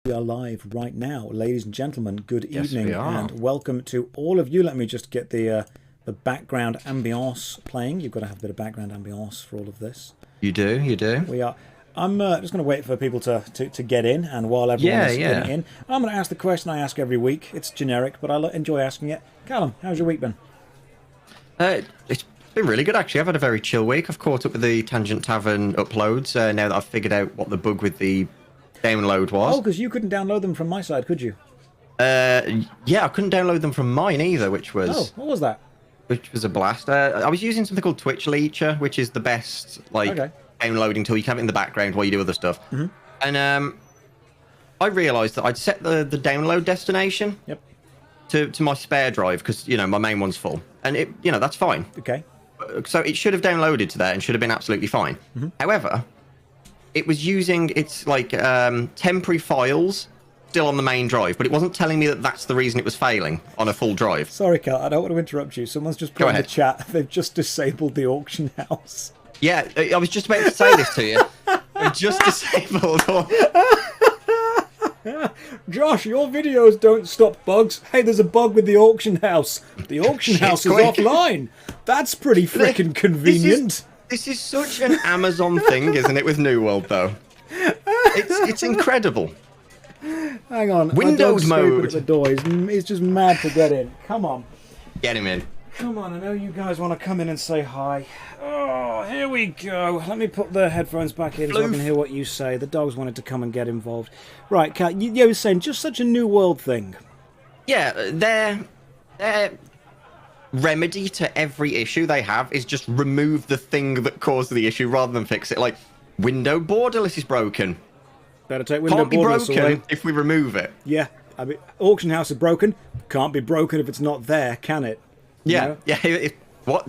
We are live right now, ladies and gentlemen. Good evening, we are. and welcome to all of you. Let me just get the background ambiance playing. You've got to have a bit of background ambiance for all of this. You do, you do. We are. I'm just going to wait for people to get in, and while everyone is getting in, I'm going to ask the question I ask every week. It's generic, but I enjoy asking it. Callum, how's your week been? It's been really good, actually. I've had a very chill week. I've caught up with the Tangent Tavern uploads now that I've figured out what the bug with the download was. Oh, because you couldn't download them from my side, could you? Yeah, I couldn't download them from mine either, which was... Oh, what was that? Which was a blast. I was using something called Twitch Leecher, which is the best, downloading tool. You can have it in the background while you do other stuff. Mm-hmm. And I realised that I'd set the download destination to my spare drive, because, you know, my main one's full. And, that's fine. Okay. So it should have downloaded to there and should have been absolutely fine. Mm-hmm. However, it was using its temporary files still on the main drive, but it wasn't telling me that that's the reason it was failing on a full drive. Sorry, Cal, I don't want to interrupt you. Someone's just put in the chat, they've just disabled the auction house. Yeah, I was just about to say this to you. I've just disabled Josh, your videos don't stop bugs. Hey, there's a bug with the auction house. The auction house is offline. That's pretty freaking convenient. This is such an Amazon thing, isn't it, with New World, though? It's incredible. Hang on. Windows mode. At the door. He's just mad to get in. Come on. Get him in. Come on, I know you guys want to come in and say hi. Oh, here we go. Let me put the headphones back in so I can hear what you say. The dogs wanted to come and get involved. Right, Kat, you were saying just such a New World thing. Yeah, their remedy to every issue they have is just remove the thing that caused the issue rather than fix it. Like, window borderless is broken. Better take window borderless away. Can't be broken if we remove it. Yeah, I mean, auction house is broken. Can't be broken if it's not there, can it? Yeah, what?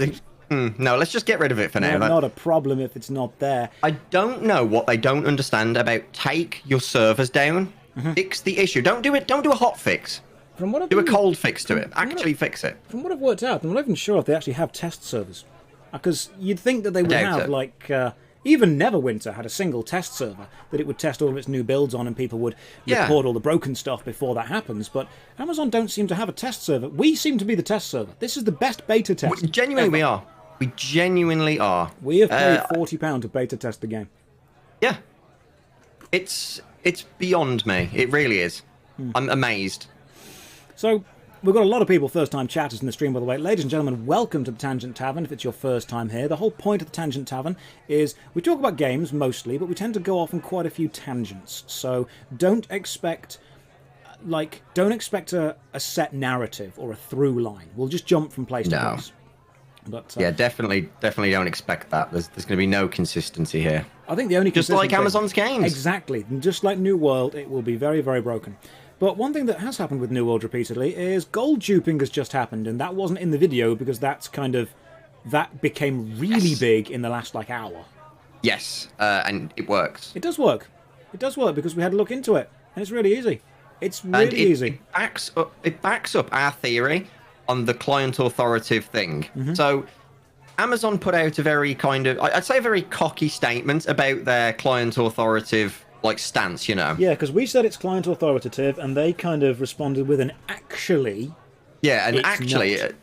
No, let's just get rid of it for now. Not a problem if it's not there. I don't know what they don't understand about take your servers down, fix the issue. Don't do a hot fix. Do a cold fix to it. Actually fix it. From what I've worked out, I'm not even sure if they actually have test servers. Because you'd think that they would have, even Neverwinter had a single test server that it would test all of its new builds on, and people would record all the broken stuff before that happens. But Amazon don't seem to have a test server. We seem to be the test server. This is the best beta test. We are. We genuinely are. We have paid £40 to beta test the game. Yeah. It's beyond me. It really is. I'm amazed. So, we've got a lot of people, first-time chatters in the stream, by the way. Ladies and gentlemen, welcome to the Tangent Tavern, if it's your first time here. The whole point of the Tangent Tavern is we talk about games, mostly, but we tend to go off on quite a few tangents. So, don't expect a set narrative or a through line. We'll just jump from place to place. But, yeah, definitely don't expect that. There's going to be no consistency here. I think the only just like Amazon's games. Exactly. Just like New World, it will be very, very broken. But one thing that has happened with New World repeatedly is gold duping has just happened, and that wasn't in the video because that became really big in the last hour. Yes, and it works. It does work. It does work because we had to look into it, and it's really easy. It's really easy. It backs up our theory on the client authoritative thing. So Amazon put out a very I'd say a very cocky statement about their client authoritative stance, you know. Yeah, because we said it's client authoritative, and they kind of responded with an actually. Yeah, and actually, a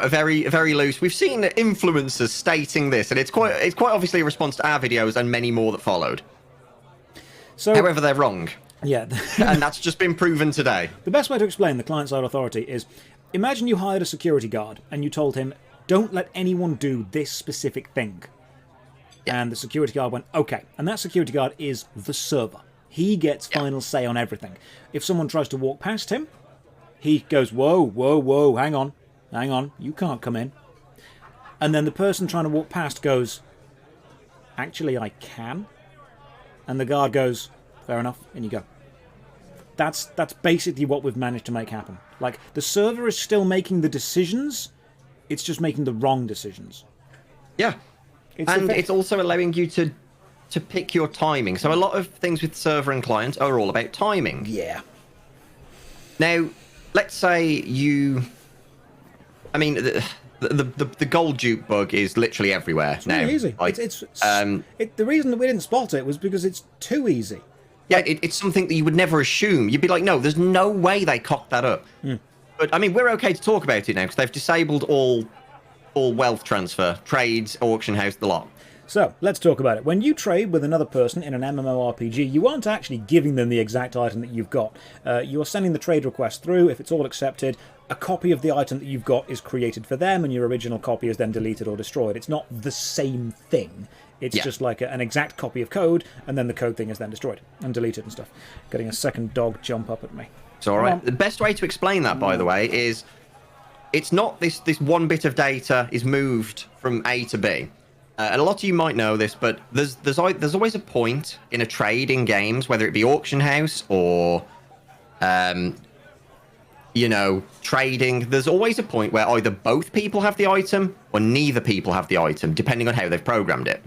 very loose. We've seen influencers stating this, and it's quite obviously a response to our videos and many more that followed. So, however, they're wrong. Yeah, and that's just been proven today. The best way to explain the client-side authority is: imagine you hired a security guard, and you told him, "Don't let anyone do this specific thing." And the security guard went, okay. And that security guard is the server. He gets final say on everything. If someone tries to walk past him, he goes, whoa, whoa, whoa, hang on, you can't come in. And then the person trying to walk past goes, actually, I can. And the guard goes, fair enough, in you go. That's basically what we've managed to make happen. The server is still making the decisions, it's just making the wrong decisions. Yeah. It's also allowing you to pick your timing. So a lot of things with server and client are all about timing. Yeah. Now, let's say you... I mean, the gold dupe bug is literally everywhere now. It's really easy. The reason that we didn't spot it was because it's too easy. Yeah, it's something that you would never assume. You'd be like, no, there's no way they cocked that up. But I mean, we're okay to talk about it now because they've disabled all wealth transfer, trades, auction house, the lot. So, let's talk about it. When you trade with another person in an MMORPG, you aren't actually giving them the exact item that you've got. You're sending the trade request through. If it's all accepted, a copy of the item that you've got is created for them, and your original copy is then deleted or destroyed. It's not the same thing. It's just like an exact copy of code, and then the code thing is then destroyed and deleted and stuff. Getting a second dog jump up at me. It's all right. The best way to explain that, by the way, is it's not this one bit of data is moved from A to B. And a lot of you might know this, but there's always a point in a trade in games, whether it be auction house or, trading. There's always a point where either both people have the item or neither people have the item, depending on how they've programmed it.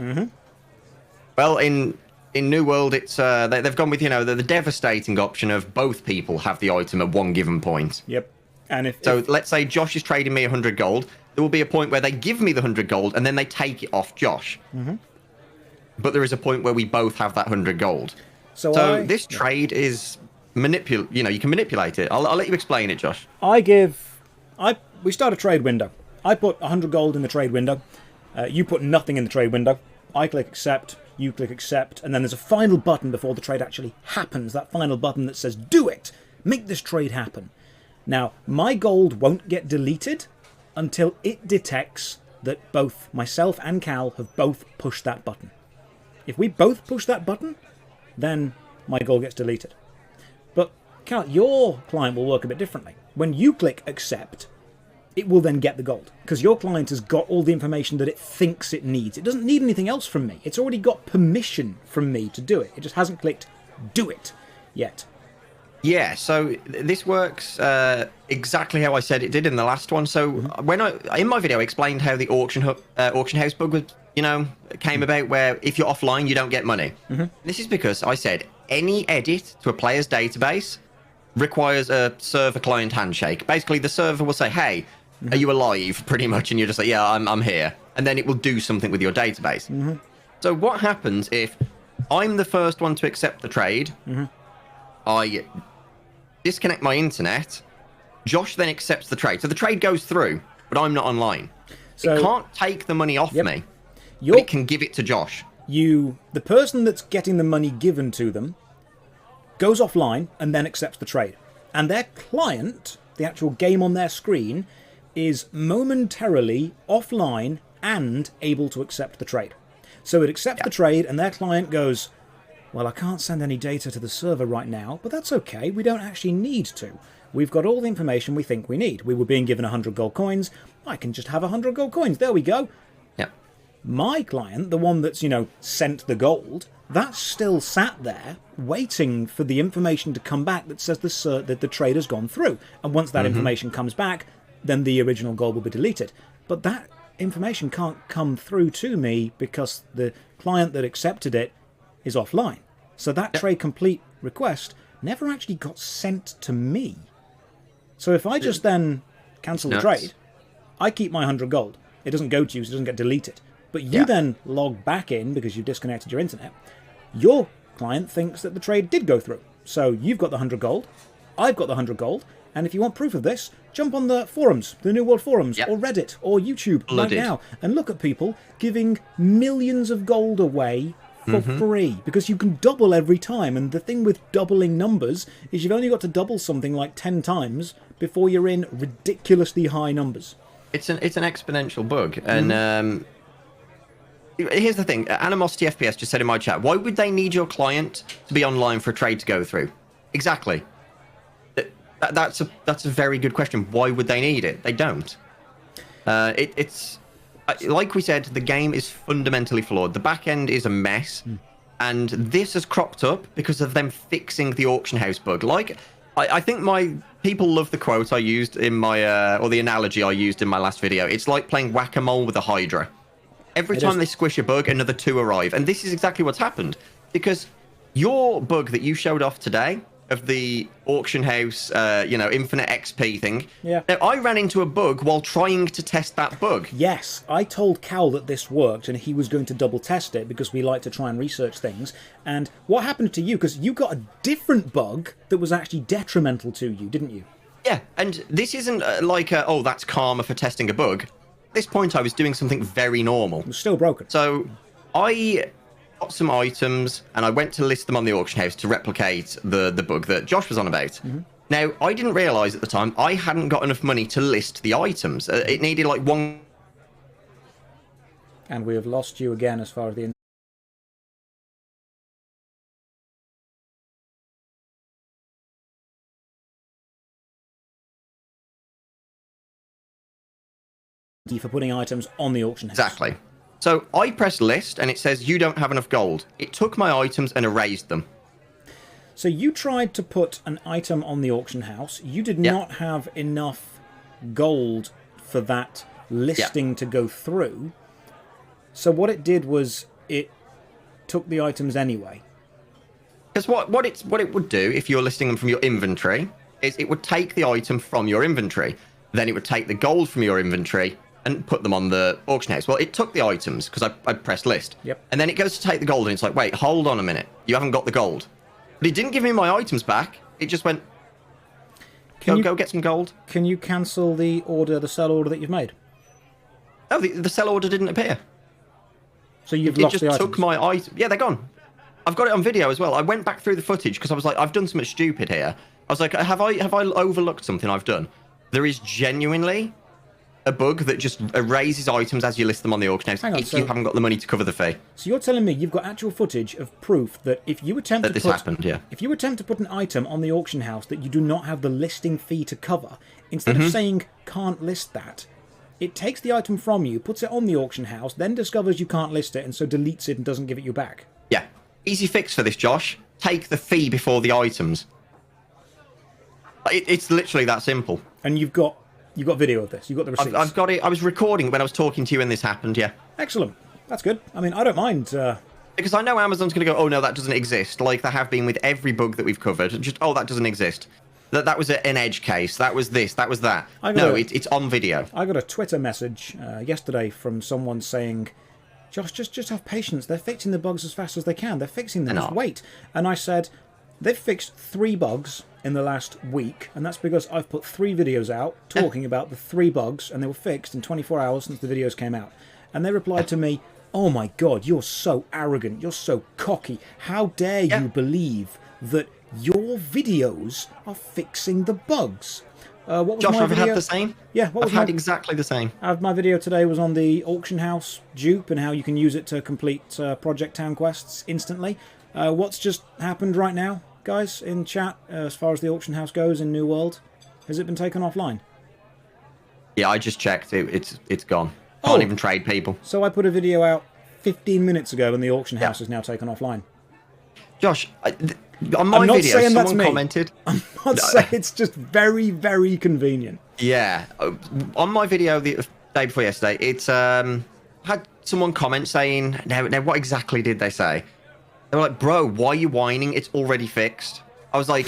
Well, in New World, it's they've gone with the devastating option of both people have the item at one given point. Yep. And if let's say Josh is trading me 100 gold. There will be a point where they give me the 100 gold and then they take it off Josh. But there is a point where we both have that 100 gold. So this trade is you can manipulate it. I'll let you explain it, Josh. We start a trade window. I put 100 gold in the trade window. You put nothing in the trade window. I click accept. You click accept. And then there's a final button before the trade actually happens. That final button that says, do it. Make this trade happen. Now, my gold won't get deleted until it detects that both myself and Cal have both pushed that button. If we both push that button, then my gold gets deleted. But Cal, your client will work a bit differently. When you click accept, it will then get the gold, because your client has got all the information that it thinks it needs. It doesn't need anything else from me. It's already got permission from me to do it. It just hasn't clicked do it yet. Yeah, so this works exactly how I said it did in the last one. So when in my video I explained how the auction house bug was, came about, where if you're offline you don't get money. This is because I said any edit to a player's database requires a server client handshake. Basically, the server will say, "Hey, are you alive?" pretty much, and you're just like, "Yeah, I'm here," and then it will do something with your database. So what happens if I'm the first one to accept the trade? I disconnect my internet. Josh then accepts the trade. So the trade goes through, but I'm not online. So it can't take the money off me, but it can give it to Josh. The person that's getting the money given to them goes offline and then accepts the trade. And their client, the actual game on their screen, is momentarily offline and able to accept the trade. So it accepts the trade, and their client goes, well, I can't send any data to the server right now, but that's okay. We don't actually need to. We've got all the information we think we need. We were being given 100 gold coins. I can just have 100 gold coins. There we go. Yeah. My client, the one that's, sent the gold, that's still sat there waiting for the information to come back that says that the trade has gone through. And once that information comes back, then the original gold will be deleted. But that information can't come through to me because the client that accepted it is offline. So that trade complete request never actually got sent to me. So if I just then cancel the trade, I keep my 100 gold. It doesn't go to you, so it doesn't get deleted. But you then log back in because you've disconnected your internet. Your client thinks that the trade did go through. So you've got the 100 gold, I've got the 100 gold, and if you want proof of this, jump on the forums, the New World forums, or Reddit, or YouTube right now, and look at people giving millions of gold away for free, because you can double every time. And the thing with doubling numbers is you've only got to double something like 10 times before you're in ridiculously high numbers. It's an exponential bug. And here's the thing. Animosity FPS just said in my chat, why would they need your client to be online for a trade to go through? Exactly. That's a very good question. Why would they need it? They don't. It's like we said, the game is fundamentally flawed. The back end is a mess, and this has cropped up because of them fixing the auction house bug. I think my people love the quote I used in my or the analogy I used in my last video. It's like playing whack-a-mole with a hydra. Every time they squish a bug, another 2 arrive, and this is exactly what's happened, because your bug that you showed off today of the auction house, infinite XP thing. Yeah. Now, I ran into a bug while trying to test that bug. Yes, I told Cal that this worked and he was going to double test it because we like to try and research things. And what happened to you? Because you got a different bug that was actually detrimental to you, didn't you? Yeah, and this isn't that's karma for testing a bug. At this point, I was doing something very normal. It was still broken. So I got some items and I went to list them on the auction house to replicate the bug that Josh was on about. Mm-hmm. Now, I didn't realise at the time I hadn't got enough money to list the items. It needed like one... And we have lost you again as far as the... for putting items on the auction house. Exactly. So I pressed list and it says you don't have enough gold. It took my items and erased them. So you tried to put an item on the auction house. You did not have enough gold for that listing to go through. So what it did was it took the items anyway. Because what it would do if you're listing them from your inventory is it would take the item from your inventory. Then it would take the gold from your inventory and put them on the auction house. Well, it took the items because I pressed list. Yep. And then it goes to take the gold and it's like, wait, hold on a minute. You haven't got the gold. But it didn't give me my items back. It just went, go get some gold. Can you cancel the sell order that you've made? Oh, the sell order didn't appear. So you've lost the items? It just took my items. Yeah, they're gone. I've got it on video as well. I went back through the footage because I was like, I've done something stupid here. I was like, have I overlooked something I've done? There is genuinely a bug that just erases items as you list them on the auction house if you haven't got the money to cover the fee. So you're telling me you've got actual footage of proof that if you attempt if you attempt to put an item on the auction house that you do not have the listing fee to cover, instead of saying can't list that, it takes the item from you, puts it on the auction house, then discovers you can't list it and so deletes it and doesn't give it you back. Yeah. Easy fix for this, Josh. Take the fee before the items. It's literally that simple. And you've got video of this. You've got the receipts. I've got it. I was recording when I was talking to you when this happened, yeah. Excellent. That's good. I mean, I don't mind. Because I know Amazon's going to go, oh, no, that doesn't exist. Like they have been with every bug that we've covered. Just, oh, that doesn't exist. That was an edge case. That was this. That was that. It's on video. I got a Twitter message yesterday from someone saying, Josh, just have patience. They're fixing the bugs as fast as they can. They're fixing them. Just wait. And I said, they've fixed 3 bugs in the last week, and that's because I've put 3 videos out talking about the 3 bugs, and they were fixed in 24 hours since the videos came out. And they replied to me, oh my god, you're so arrogant, you're so cocky. How dare you believe that your videos are fixing the bugs? What was Josh, my video? I've had the same. Yeah, I've had exactly the same. My video today was on the auction house dupe and how you can use it to complete Project Town quests instantly. What's just happened right now, guys, in chat, as far as the auction house goes in New World? Has it been taken offline? Yeah, I just checked. It's gone. Can't even trade people. So I put a video out 15 minutes ago and the auction house is now taken offline. Josh, on my video, someone commented... I'm not saying it's just very, very convenient. Yeah. On my video the day before yesterday, it's had someone comment saying... Now, what exactly did they say? They were like, bro, why are you whining? It's already fixed. I was like,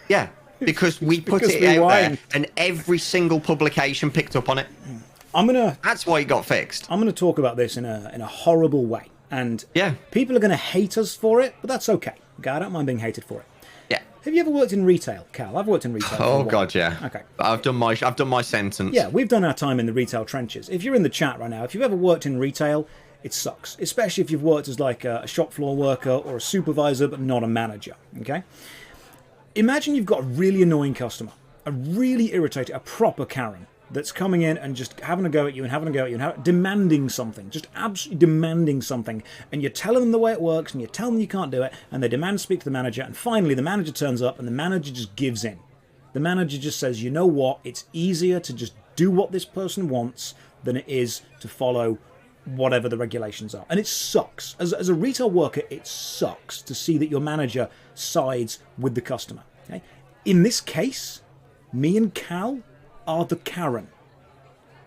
yeah, because we put it out there and every single publication picked up on it. That's why it got fixed. I'm gonna talk about this in a horrible way, and people are gonna hate us for it, but that's okay. I don't mind being hated for it. Yeah. Have you ever worked in retail, Cal? I've worked in retail. Oh god, yeah. Okay. I've done my sentence. Yeah, we've done our time in the retail trenches. If you're in the chat right now, if you've ever worked in retail, it sucks, especially if you've worked as like a shop floor worker or a supervisor, but not a manager. Okay. Imagine you've got a really annoying customer, a really irritated, a proper Karen, that's coming in and just having a go at you and demanding something, just absolutely demanding something, and you're telling them the way it works and you tell them you can't do it, and they demand to speak to the manager, and finally the manager turns up and the manager just gives in. The manager just says, you know what, it's easier to just do what this person wants than it is to follow whatever the regulations are. And it sucks. As a retail worker, it sucks to see that your manager sides with the customer. Okay? In this case, me and Cal are the Karen,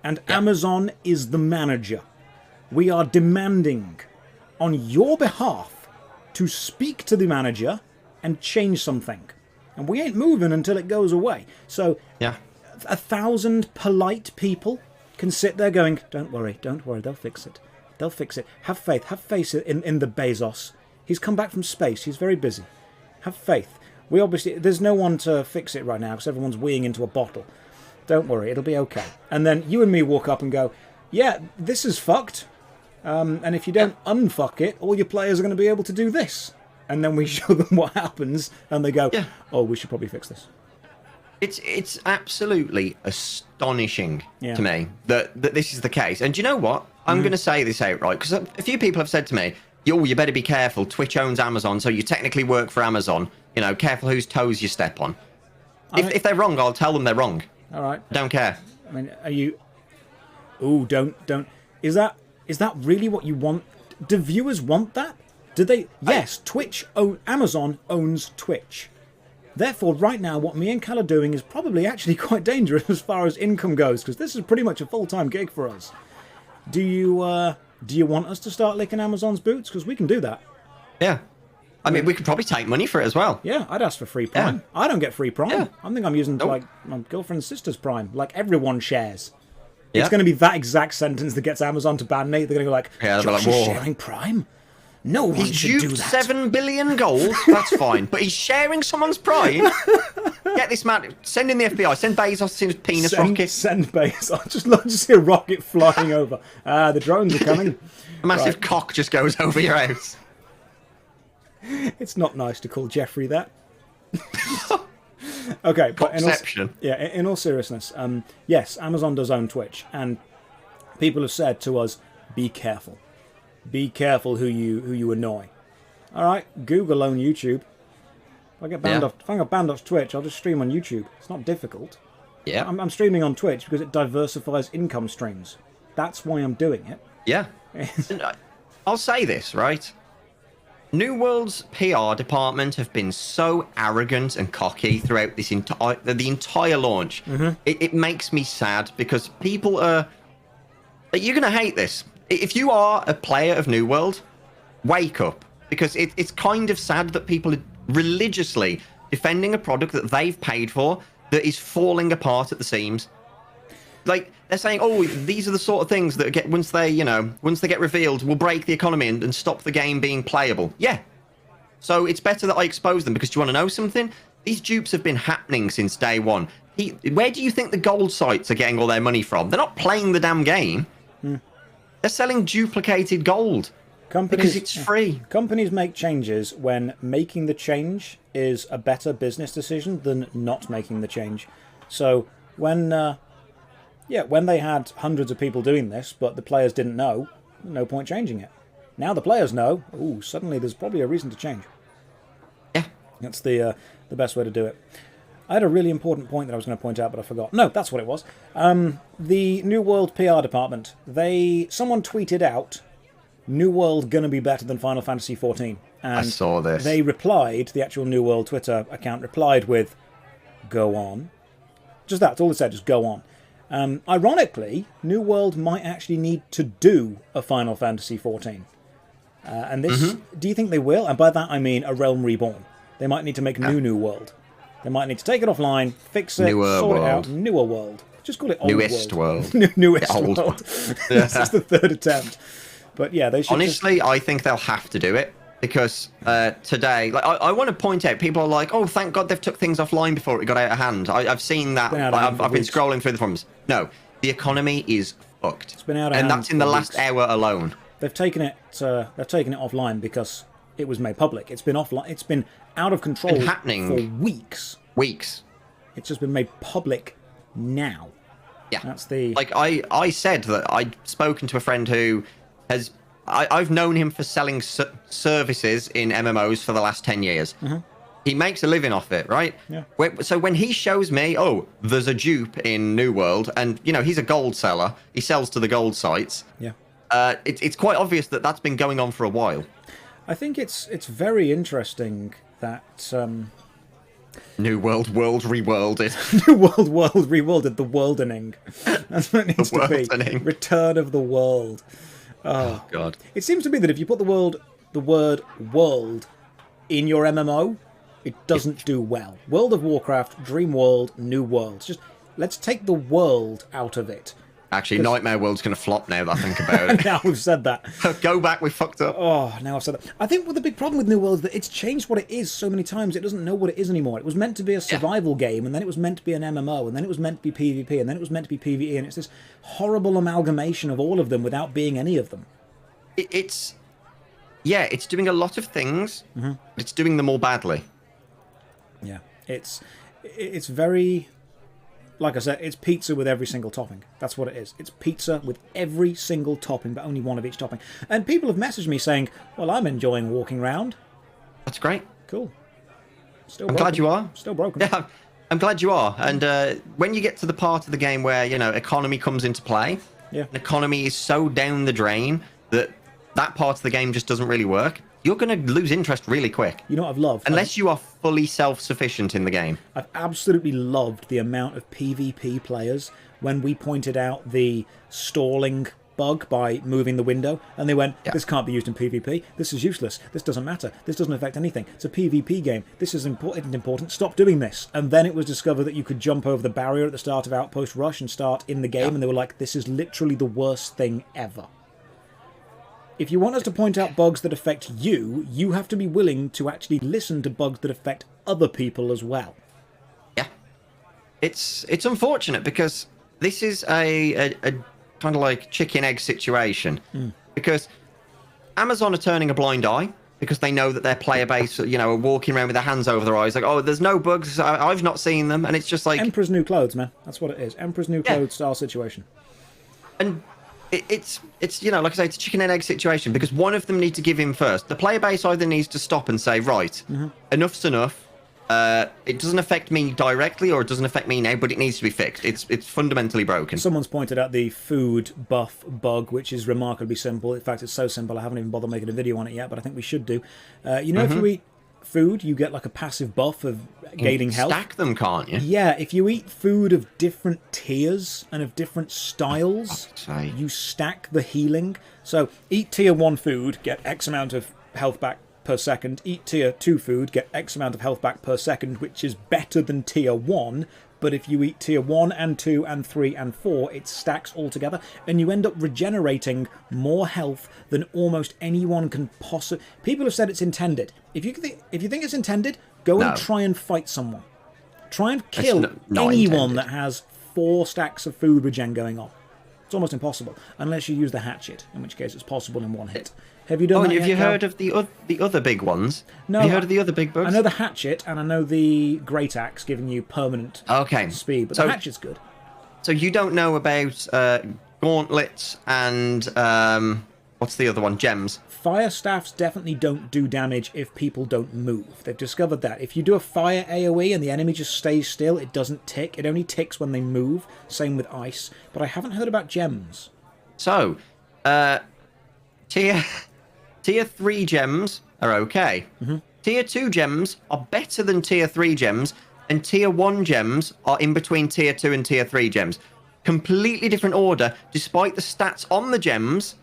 and Amazon is the manager. We are demanding on your behalf to speak to the manager and change something. and we ain't moving until it goes away. So 1,000 polite people can sit there going, don't worry, they'll fix it. They'll fix it. Have faith in the Bezos. He's come back from space. He's very busy. Have faith. There's no one to fix it right now because everyone's weeing into a bottle. Don't worry, it'll be okay. And then you and me walk up and go, yeah, this is fucked. And if you don't unfuck it, all your players are going to be able to do this. And then we show them what happens, and they go, oh, we should probably fix this. It's absolutely astonishing to me that this is the case. And do you know what? I'm going to say this outright, because a few people have said to me, you better be careful. Twitch owns Amazon, so you technically work for Amazon. You know, careful whose toes you step on. If they're wrong, I'll tell them they're wrong. All right. I don't care. I mean, are you... Ooh, don't... Is that really what you want? Do viewers want that? Do they... Yes, Amazon owns Twitch. Therefore, right now, what me and Cal are doing is probably actually quite dangerous as far as income goes, because this is pretty much a full-time gig for us. Do you want us to start licking Amazon's boots? Because we can do that. Yeah. I mean, we could probably take money for it as well. Yeah, I'd ask for free Prime. Yeah. I don't get free Prime. Yeah. I think I'm using like my girlfriend's sister's Prime. Like everyone shares. Yeah. It's going to be that exact sentence that gets Amazon to ban me. They're going to go like, Josh is sharing Prime? No one should do that. 7 billion gold. That's fine. But he's sharing someone's Prime. Get this man. Send in the FBI. Send Bezos in his penis rocket. Send Bezos. Just see a rocket flying over. The drones are coming. A massive cock just goes over your house. It's not nice to call Jeffrey that. Okay, but in all seriousness, yes, Amazon does own Twitch, and people have said to us, be careful. Be careful who you annoy. All right, Google own YouTube. If I get banned off Twitch, I'll just stream on YouTube. It's not difficult. Yeah, I'm streaming on Twitch because it diversifies income streams. That's why I'm doing it. Yeah. I'll say this, right? New World's PR department have been so arrogant and cocky throughout this the entire launch. Mm-hmm. It makes me sad because people are... You're going to hate this. If you are a player of New World, wake up. Because it's kind of sad that people are religiously defending a product that they've paid for that is falling apart at the seams. Like, they're saying, oh, these are the sort of things that once they get revealed, will break the economy and stop the game being playable. Yeah. So it's better that I expose them, because do you want to know something? These dupes have been happening since day one. Where do you think the gold sites are getting all their money from? They're not playing the damn game. They're selling duplicated gold. Because it's free. Companies make changes when making the change is a better business decision than not making the change. So when they had hundreds of people doing this, but the players didn't know, no point changing it. Now the players know, suddenly there's probably a reason to change. Yeah. That's the best way to do it. I had a really important point that I was going to point out, but I forgot. No, that's what it was. The New World PR department, someone tweeted out, New World gonna be better than Final Fantasy XIV. And I saw this. They replied, the actual New World Twitter account replied with, go on. Just that's all it said, just go on. Ironically, New World might actually need to do a Final Fantasy XIV. And this, do you think they will? And by that I mean a Realm Reborn. They might need to make New World. They might need to take it offline, fix it, sort it out. Newer World. Just call it Old Newest World. Newest World. This is the third attempt. But yeah, they should. Honestly, I think they'll have to do it. Because today, like I want to point out, people are like, "Oh, thank God they've took things offline before it got out of hand." I've seen that. I've been scrolling through the forums. No, the economy is fucked. It's been out of hand, and that's in the last hour alone. They've taken it. Offline because it was made public. It's been offline. It's been out of control. It's been happening for weeks. It's just been made public now. Yeah, that's the. Like I said that I'd spoken to a friend who has. I've known him for selling services in MMOs for the last 10 years. Mm-hmm. He makes a living off it, right? Yeah. So when he shows me, there's a dupe in New World, and, he's a gold seller. He sells to the gold sites. Yeah. It's quite obvious that that's been going on for a while. I think it's very interesting that... New World reworlded. New World reworlded. The worldening. That's what it needs to be. Return of the world. Oh God! It seems to me that if you put the word world in your MMO, It doesn't do well. World of Warcraft, Dream World, New Worlds. Just let's take the world out of it. Actually, Nightmare World's going to flop now that I think about it. Now we've said that. Go back, we fucked up. Oh, now I've said that. I think the big problem with New World is that it's changed what it is so many times, it doesn't know what it is anymore. It was meant to be a survival game, and then it was meant to be an MMO, and then it was meant to be PvP, and then it was meant to be PvE, and it's this horrible amalgamation of all of them without being any of them. It's doing a lot of things, but it's doing them all badly. Yeah, it's very... Like I said, it's pizza with every single topping. That's what it is. It's pizza with every single topping, but only one of each topping. And people have messaged me saying, well, I'm enjoying walking around. That's great. Cool. I'm glad you are. Still broken. Yeah, I'm glad you are. And when you get to the part of the game where, economy comes into play, an economy is so down the drain that part of the game just doesn't really work, you're going to lose interest really quick. You know what I've loved? Unless you are fully self-sufficient in the game. I've absolutely loved the amount of PvP players when we pointed out the stalling bug by moving the window, and they went, this can't be used in PvP, this is useless, this doesn't matter, this doesn't affect anything, it's a PvP game, this is important, stop doing this. And then it was discovered that you could jump over the barrier at the start of Outpost Rush and start in the game, and they were like, this is literally the worst thing ever. If you want us to point out bugs that affect you, you have to be willing to actually listen to bugs that affect other people as well. Yeah. It's unfortunate because this is a kind of like chicken-egg situation. Because Amazon are turning a blind eye because they know that their player base, are walking around with their hands over their eyes like, oh, there's no bugs, I've not seen them. And it's just like... Emperor's New Clothes, man. That's what it is. Emperor's New Clothes style situation. And... It's like I say, it's a chicken and egg situation because one of them needs to give in first. The player base either needs to stop and say, right, enough's enough. It doesn't affect me directly or it doesn't affect me now, but it needs to be fixed. It's fundamentally broken. Someone's pointed out the food buff bug, which is remarkably simple. In fact, it's so simple I haven't even bothered making a video on it yet, but I think we should do. If you eat food, you get like a passive buff of gaining health. Stack them, can't you? Yeah, if you eat food of different tiers and of different styles, you stack the healing. So eat tier 1 food, get X amount of health back per second. Eat tier 2 food, get X amount of health back per second, which is better than tier 1. But if you eat tier 1 and 2 and 3 and 4, it stacks all together, and you end up regenerating more health than almost anyone can possibly... People have said it's intended. If you think it's intended, go and try and fight someone. Try and kill anyone that has 4 stacks of food regen going on. It's almost impossible, unless you use the hatchet, in which case it's possible in one hit. Have you done that have yet, you heard of the other big ones? No. Have you heard of the other big bugs? I know the hatchet, and I know the great axe giving you permanent speed, but the hatchet's good. So you don't know about gauntlets and what's the other one? Gems. Fire staffs definitely don't do damage if people don't move. They've discovered that. If you do a fire AoE and the enemy just stays still, it doesn't tick. It only ticks when they move. Same with ice. But I haven't heard about gems. So, Tier 3 gems are okay. Tier 2 gems are better than Tier 3 gems, and Tier 1 gems are in between Tier 2 and Tier 3 gems. Completely different order, despite the stats on the gems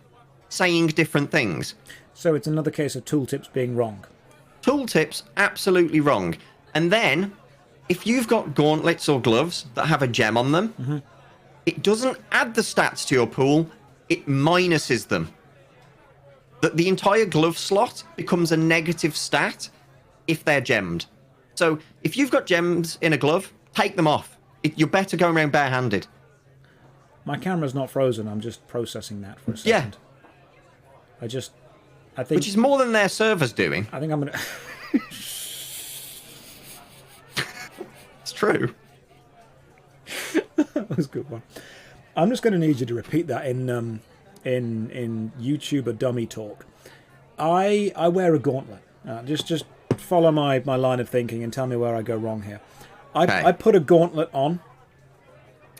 saying different things. So it's another case of tooltips being wrong. Tooltips, absolutely wrong. And then, if you've got gauntlets or gloves that have a gem on them, it doesn't add the stats to your pool, it minuses them. The entire glove slot becomes a negative stat if they're gemmed. So if you've got gems in a glove, take them off. You're better going around barehanded. My camera's not frozen. I'm just processing that for a second. Yeah. I think... Which is more than their server's doing. I think I'm going to... It's true. That was a good one. I'm just going to need you to repeat that in YouTuber dummy talk. I wear a gauntlet. Just follow my line of thinking and tell me where I go wrong here. I put a gauntlet on,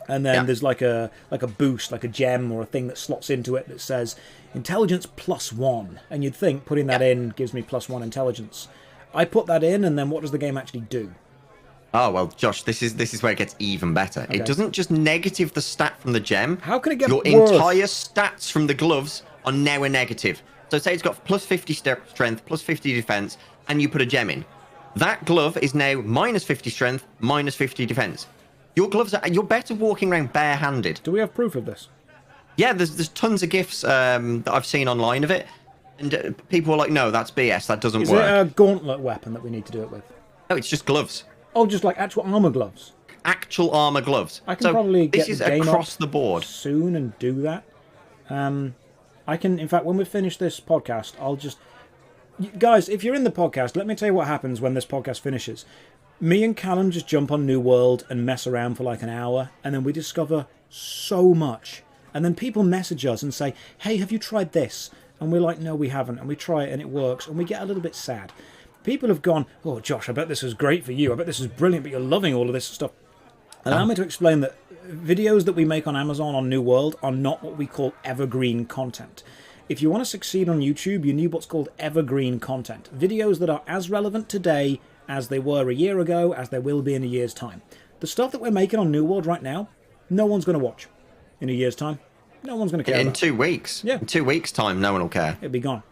and then there's like a boost, like a gem or a thing that slots into it that says intelligence +1, and you'd think putting that in gives me +1 intelligence. I put that in, and then what does the game actually do? Oh, well, Josh, this is where it gets even better. Okay. It doesn't just negative the stat from the gem. How can it get Your worse? entire stats from the gloves are now a negative. So say it's got +50 strength, +50 defense, and you put a gem in. that glove is now minus 50 strength, minus 50 defense. Your gloves you're better walking around barehanded. Do we have proof of this? Yeah, there's tons of GIFs that I've seen online of it. And people are like, no, that's BS, that doesn't work. Is it a gauntlet weapon that we need to do it with? No, it's just gloves. Oh, just like actual armor gloves? Actual armor gloves. I can probably get this is the game across up the board. soon and do that. I can, in fact, when we finish this podcast, I'll just... Guys, if you're in the podcast, let me tell you what happens when this podcast finishes. Me and Callum just jump on New World and mess around for like an hour, and then we discover so much. And then people message us and say, hey, have you tried this? And we're like, no, we haven't. And we try it and it works, and we get a little bit sad. People have gone, oh, Josh, I bet this is great for you. I bet this is brilliant, but you're loving all of this stuff. Allow me to explain that videos that we make on Amazon on New World are not what we call evergreen content. If you want to succeed on YouTube, you need what's called evergreen content. Videos that are as relevant today as they were a year ago, as they will be in a year's time. The stuff that we're making on New World right now, no one's going to watch in a year's time. No one's going to care In about. 2 weeks. Yeah. In 2 weeks' time, no one will care. It'll be gone.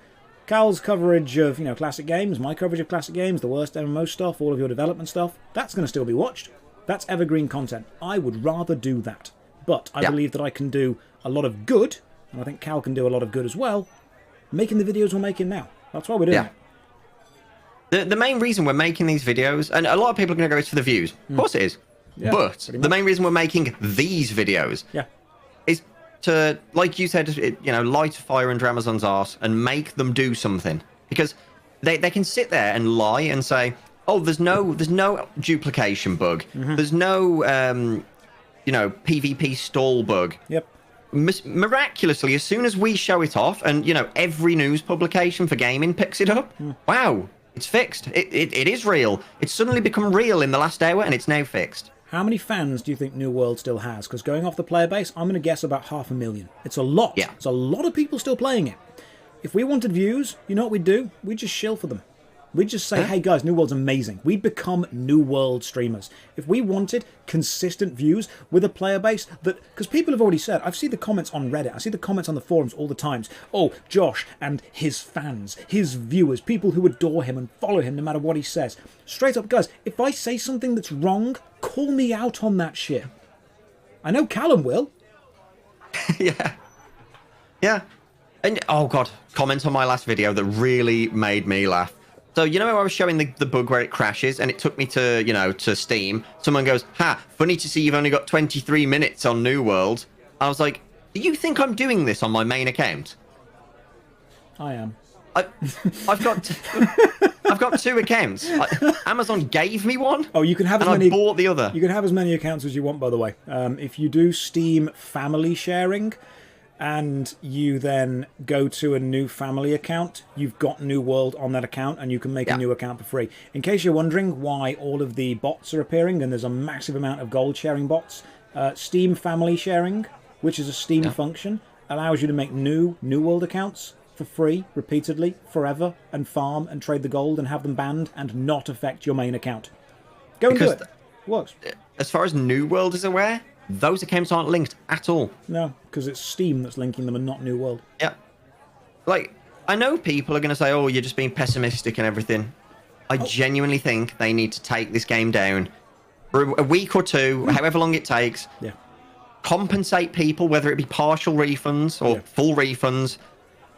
Cal's coverage of, classic games, my coverage of classic games, the worst MMO stuff, all of your development stuff, that's going to still be watched. That's evergreen content. I would rather do that. But I believe that I can do a lot of good, and I think Cal can do a lot of good as well, making the videos we're making now. That's why we're doing it. The main reason we're making these videos, and a lot of people are going to go, it's for the views. Of course it is. Yeah, but the main reason we're making these videos is to, like you said, light a fire under Amazon's arse and make them do something. Because they can sit there and lie and say, oh, there's no duplication bug. There's no, PvP stall bug. Yep. Miraculously, as soon as we show it off, and every news publication for gaming picks it up, wow, it's fixed. It is real. It's suddenly become real in the last hour, and it's now fixed. How many fans do you think New World still has? Because going off the player base, I'm going to guess about 500,000. It's a lot. Yeah. It's a lot of people still playing it. If we wanted views, you know what we'd do? We'd just shill for them. We'd just say, hey guys, New World's amazing. We'd become New World streamers. If we wanted consistent views with a player base that... Because people have already said, I've seen the comments on Reddit, I see the comments on the forums all the times. Oh, Josh and his fans, his viewers, people who adore him and follow him no matter what he says. Straight up, guys, if I say something that's wrong, call me out on that shit. I know Callum will. Yeah. And, oh God, comment on my last video that really made me laugh. So, how I was showing the bug where it crashes and it took me to, to Steam. Someone goes, funny to see you've only got 23 minutes on New World. I was like, do you think I'm doing this on my main account? I am. I've got 2 accounts. Amazon gave me one. Oh, you can have as and many. I bought the other. You can have as many accounts as you want, by the way. If you do Steam family sharing, and you then go to a new family account, you've got New World on that account, and you can make a new account for free. In case you're wondering why all of the bots are appearing, and there's a massive amount of gold sharing bots, Steam family sharing, which is a Steam function, allows you to make New World accounts for free, repeatedly, forever, and farm and trade the gold and have them banned and not affect your main account. Go and do it. It works. As far as New World is aware, those accounts aren't linked at all. No, because it's Steam that's linking them and not New World. Yeah. Like, I know people are going to say, oh, you're just being pessimistic and everything. I genuinely think they need to take this game down for a week or two, however long it takes. Yeah. Compensate people, whether it be partial refunds or full refunds,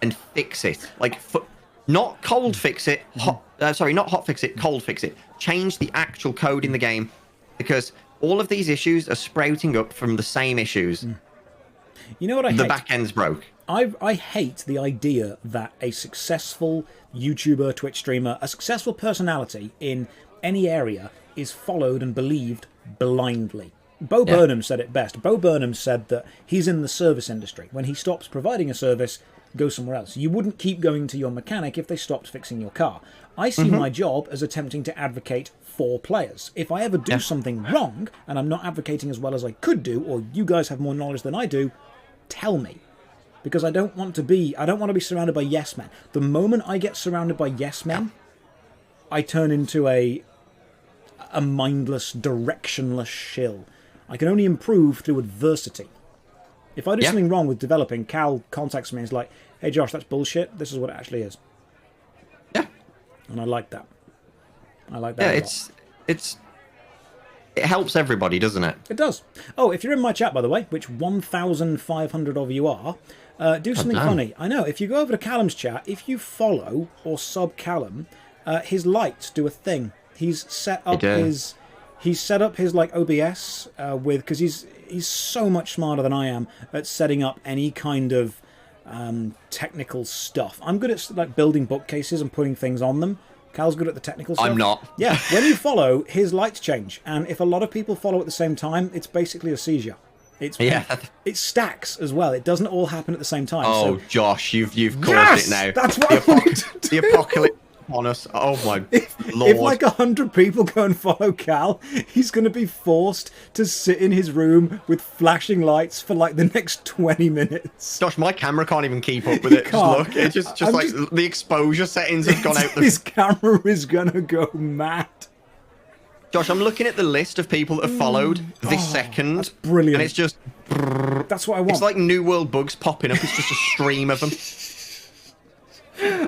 and fix it. Like, not cold fix it. Not hot fix it, cold fix it. Change the actual code in the game, because all of these issues are sprouting up from the same issues. You know what I hate? The back end's broke. I hate the idea that a successful YouTuber, Twitch streamer, a successful personality in any area is followed and believed blindly. Bo Burnham said it best. Bo Burnham said that he's in the service industry. When he stops providing a service, go somewhere else. You wouldn't keep going to your mechanic if they stopped fixing your car. I see my job as attempting to advocate for players. If I ever do something wrong, and I'm not advocating as well as I could do, or you guys have more knowledge than I do, tell me. Because I don't want to be surrounded by yes men. The moment I get surrounded by yes men, I turn into a mindless, directionless shill. I can only improve through adversity. If I do something wrong with developing, Cal contacts me and is like, hey Josh, that's bullshit. This is what it actually is. Yeah. And I like that. I like that. Yeah, it helps everybody, doesn't it? It does. Oh, if you're in my chat, by the way, which 1,500 of you are, do something funny. I know, if you go over to Callum's chat, if you follow or sub Callum, his lights do a thing. He's set up his like OBS because he's so much smarter than I am at setting up any kind of technical stuff. I'm good at like building bookcases and putting things on them. Cal's good at the technical stuff. I'm not. Yeah, when you follow, his lights change, and if a lot of people follow at the same time, it's basically a seizure. It stacks as well. It doesn't all happen at the same time. Oh, so, Josh, you've caused it now. That's what I wanted to do. The apocalypse on us. Oh my lord! If like 100 people go and follow Cal, he's going to be forced to sit in his room with flashing lights for like the next 20 minutes. Josh, my camera can't even keep up with it. Just look, it's just like the exposure settings have gone out. His camera is going to go mad. Josh, I'm looking at the list of people that have followed this second. That's brilliant. And it's just... That's what I want. It's like New World bugs popping up. It's just a stream of them.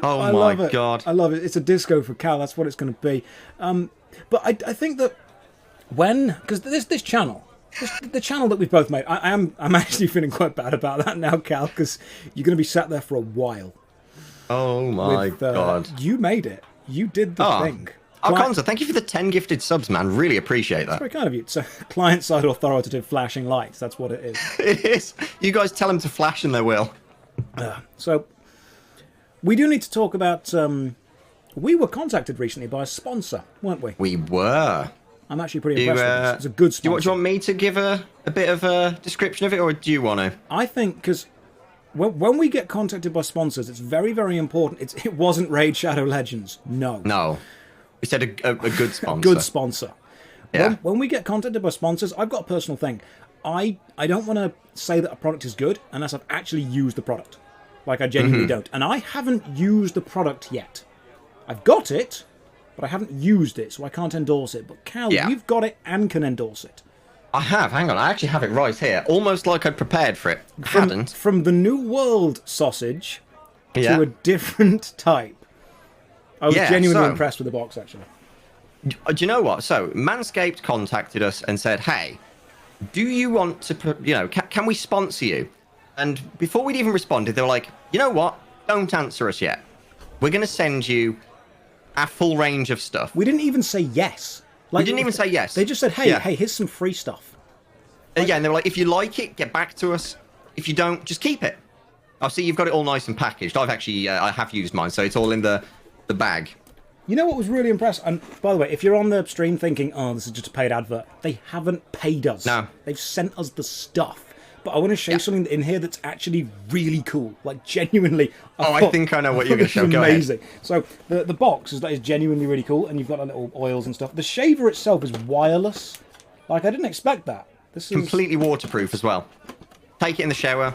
Oh my god. I love it. It's a disco for Cal. That's what it's going to be. But I think that because this channel, the channel that we've both made, I'm actually feeling quite bad about that now, Cal, because you're going to be sat there for a while. Oh my god. You made it. You did the thing. Oh, Conza, thank you for the 10 gifted subs, man. Really appreciate that. That's very kind of you. So, client-side authoritative flashing lights. That's what it is. It is. You guys tell them to flash and they will. So, we do need to talk about... we were contacted recently by a sponsor, weren't we? We were. I'm actually pretty impressed with this. It's a good sponsor. Do you want me to give a bit of a description of it, or do you want to? I think, because when we get contacted by sponsors, it's very, very important. It wasn't Raid Shadow Legends. No. No. We said a good sponsor. Good sponsor. Yeah. When we get contacted by sponsors, I've got a personal thing. I don't want to say that a product is good unless I've actually used the product. Like, I genuinely don't. And I haven't used the product yet. I've got it, but I haven't used it, so I can't endorse it. But Cal, you've got it and can endorse it. I have. Hang on. I actually have it right here. Almost like I'd prepared for it. From the New World sausage to a different type. I was genuinely impressed with the box, actually. Do you know what? So, Manscaped contacted us and said, hey, do you want to, can we sponsor you? And before we'd even responded, they were like, you know what? Don't answer us yet. We're going to send you a full range of stuff. We didn't even say yes. We didn't even say yes. They just said, hey, here's some free stuff. And they were like, if you like it, get back to us. If you don't, just keep it. I see you've got it all nice and packaged. I've actually, I have used mine, so it's all in the bag. You know what was really impressive? And by the way, if you're on the stream thinking, oh, this is just a paid advert, they haven't paid us. No. They've sent us the stuff. But I want to show you something in here that's actually really cool. Like, genuinely. I think I know what you're going to show. Go amazing. ahead. So, the box is genuinely really cool, and you've got little oils and stuff. The shaver itself is wireless. Like, I didn't expect that. This is completely waterproof as well. Take it in the shower.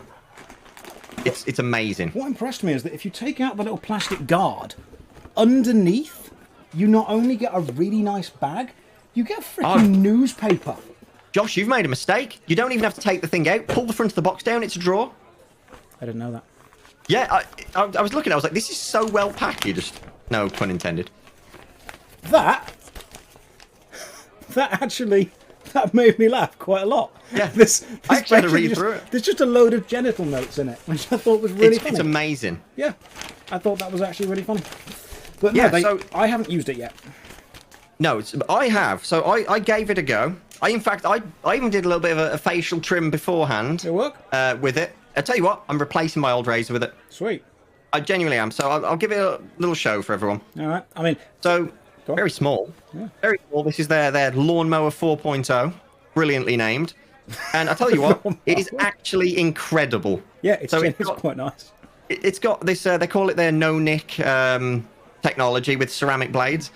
It's amazing. What impressed me is that if you take out the little plastic guard, underneath, you not only get a really nice bag, you get freaking newspaper. Josh, you've made a mistake. You don't even have to take the thing out. Pull the front of the box down. It's a drawer. I didn't know that. Yeah, I was looking. I was like, this is so well packaged. No pun intended. That made me laugh quite a lot. Yeah, I actually had to read through it. There's just a load of genital notes in it, which I thought was really funny. It's amazing. Yeah, I thought that was actually really funny. But no, I haven't used it yet. No, I have. So I gave it a go. I even did a little bit of a facial trim beforehand. Did it work? With it. I tell you what, I'm replacing my old razor with it. Sweet. I genuinely am. So I'll give it a little show for everyone. All right. I mean, so very small. Yeah. Very small. This is their Lawnmower 4.0, brilliantly named. And I tell you what, it is actually incredible. Yeah, it's quite nice. It's got this. They call it their no-nick technology with ceramic blades.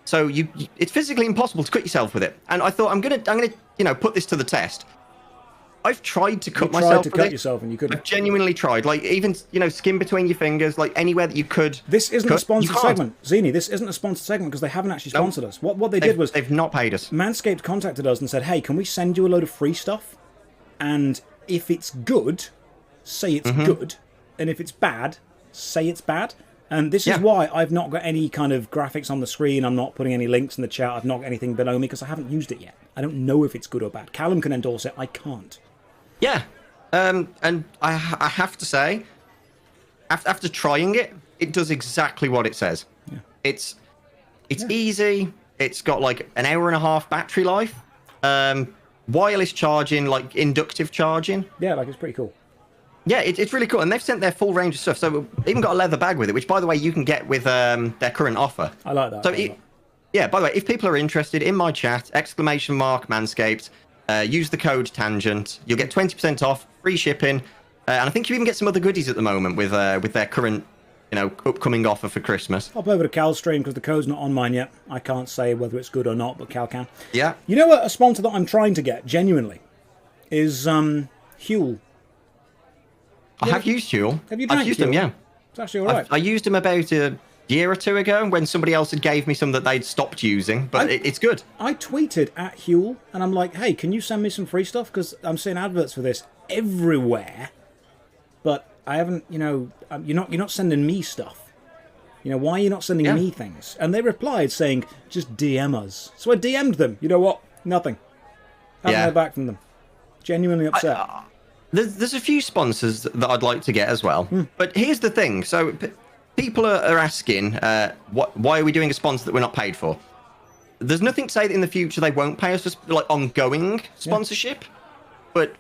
So it's physically impossible to cut yourself with it. And I thought I'm gonna put this to the test. I've tried to cut myself. You tried to cut yourself and you couldn't. I've genuinely tried. Like even skin between your fingers, like anywhere that you could. This isn't a sponsored segment, Zini. This isn't a sponsored segment because they haven't actually sponsored us. What they did was they've not paid us. Manscaped contacted us and said, "Hey, can we send you a load of free stuff? And if it's good, say it's good, and if it's bad, say it's bad." And this is why I've not got any kind of graphics on the screen. I'm not putting any links in the chat. I've not got anything below me because I haven't used it yet. I don't know if it's good or bad. Callum can endorse it. I can't. Yeah. And I have to say, after trying it, it does exactly what it says. Yeah. It's easy. It's got like an hour and a half battery life. Wireless charging, like inductive charging. Yeah, like it's pretty cool. Yeah, it's really cool. And they've sent their full range of stuff. So even got a leather bag with it, which, by the way, you can get with their current offer. I like that. So, yeah, by the way, if people are interested, in my chat, ! Manscaped, use the code Tangent. You'll get 20% off, free shipping. And I think you even get some other goodies at the moment with their current, upcoming offer for Christmas. Hop over to Cal's stream because the code's not on mine yet. I can't say whether it's good or not, but Cal can. Yeah. You know what? A sponsor that I'm trying to get, genuinely, is Huel. I have used Huel. Have you drank I've used Huel? them, yeah. It's actually all right. I used them about a year or two ago when somebody else had gave me some that they'd stopped using, but it's good. I tweeted at Huel, and I'm like, hey, can you send me some free stuff? Because I'm seeing adverts for this everywhere, but I haven't, you're not sending me stuff. Why are you not sending me things? And they replied saying, just DM us. So I DM'd them. You know what? Nothing. Haven't heard back from them. Genuinely upset. There's a few sponsors that I'd like to get as well. But here's the thing. So people are asking, why are we doing a sponsor that we're not paid for? There's nothing to say that in the future they won't pay us for like ongoing sponsorship. But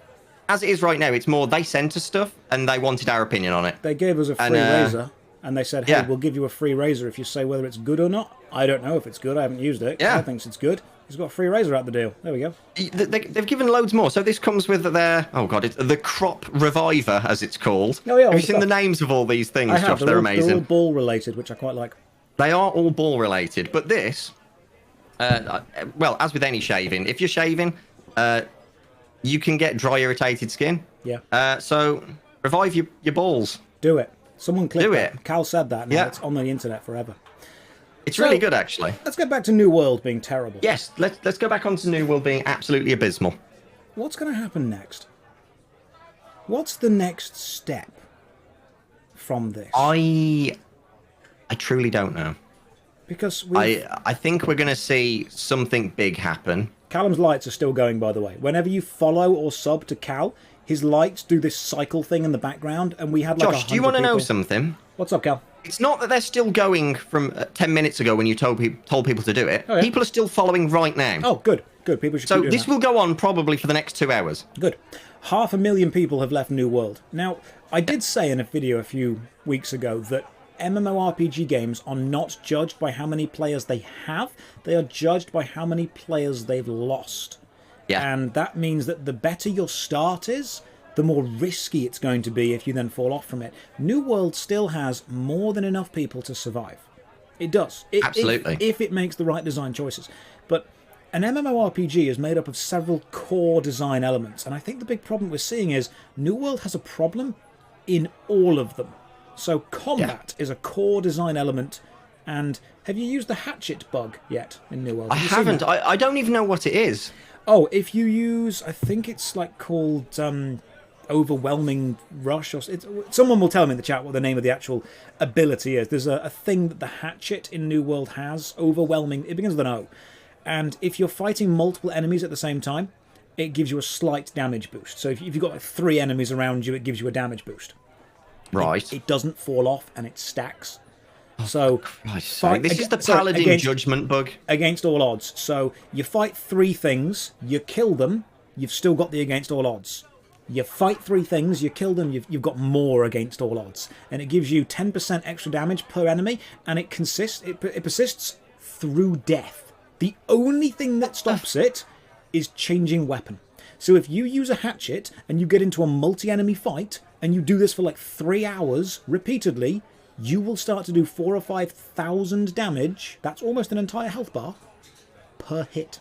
as it is right now, it's more they sent us stuff and they wanted our opinion on it. They gave us a free razor and they said, hey, we'll give you a free razor if you say whether it's good or not. I don't know if it's good. I haven't used it. I think it's good. He's got a free razor out the deal. There we go. They've given loads more. So this comes with their, it's the Crop Reviver, as it's called. Oh, yeah, have you seen the names of all these things, Josh? They're amazing. They're all ball related, which I quite like. They are all ball related. But this, well, as with any shaving, if you're shaving, you can get dry, irritated skin. Yeah. So revive your balls. Do it. Someone clicked it. it. Cal said that. Now it's on the internet forever. It's really good, actually. Let's get back to New World being terrible. Yes, let's go back onto New World being absolutely abysmal. What's going to happen next? What's the next step from this? I truly don't know. Because I think we're going to see something big happen. Callum's lights are still going, by the way. Whenever you follow or sub to Cal, his lights do this cycle thing in the background, and we had like Josh, do you want to know something? What's up, Cal? It's not that they're still going from 10 minutes ago when you told people to do it. Oh, yeah. People are still following right now. Oh, good. People should keep doing this that. will go on probably for the next 2 hours. Good. 500,000 people have left New World. Now, I did say in a video a few weeks ago that MMORPG games are not judged by how many players they have. They are judged by how many players they've lost. Yeah. And that means that the better your start is, the more risky it's going to be if you then fall off from it. New World still has more than enough people to survive. It does. Absolutely. If it makes the right design choices. But an MMORPG is made up of several core design elements. And I think the big problem we're seeing is New World has a problem in all of them. So combat is a core design element. And have you used the hatchet bug yet in New World? I haven't. I don't even know what it is. Oh, if you use, I think it's like called Overwhelming Rush, or someone will tell me in the chat what the name of the actual ability is. There's a thing that the hatchet in New World has, Overwhelming. It begins with an O, and if you're fighting multiple enemies at the same time, it gives you a slight damage boost. So if you've got like 3 enemies around you, it gives you a damage boost. Right. It doesn't fall off and it stacks. So this is the Paladin Judgment bug against all odds. So you fight 3 things, you kill them, you've still got the against all odds. You fight 3 things, you kill them, you've got more against all odds. And it gives you 10% extra damage per enemy, and it persists through death. The only thing that stops it is changing weapon. So if you use a hatchet and you get into a multi-enemy fight, and you do this for like 3 hours repeatedly, you will start to do 4,000 or 5,000 damage. That's almost an entire health bar per hit.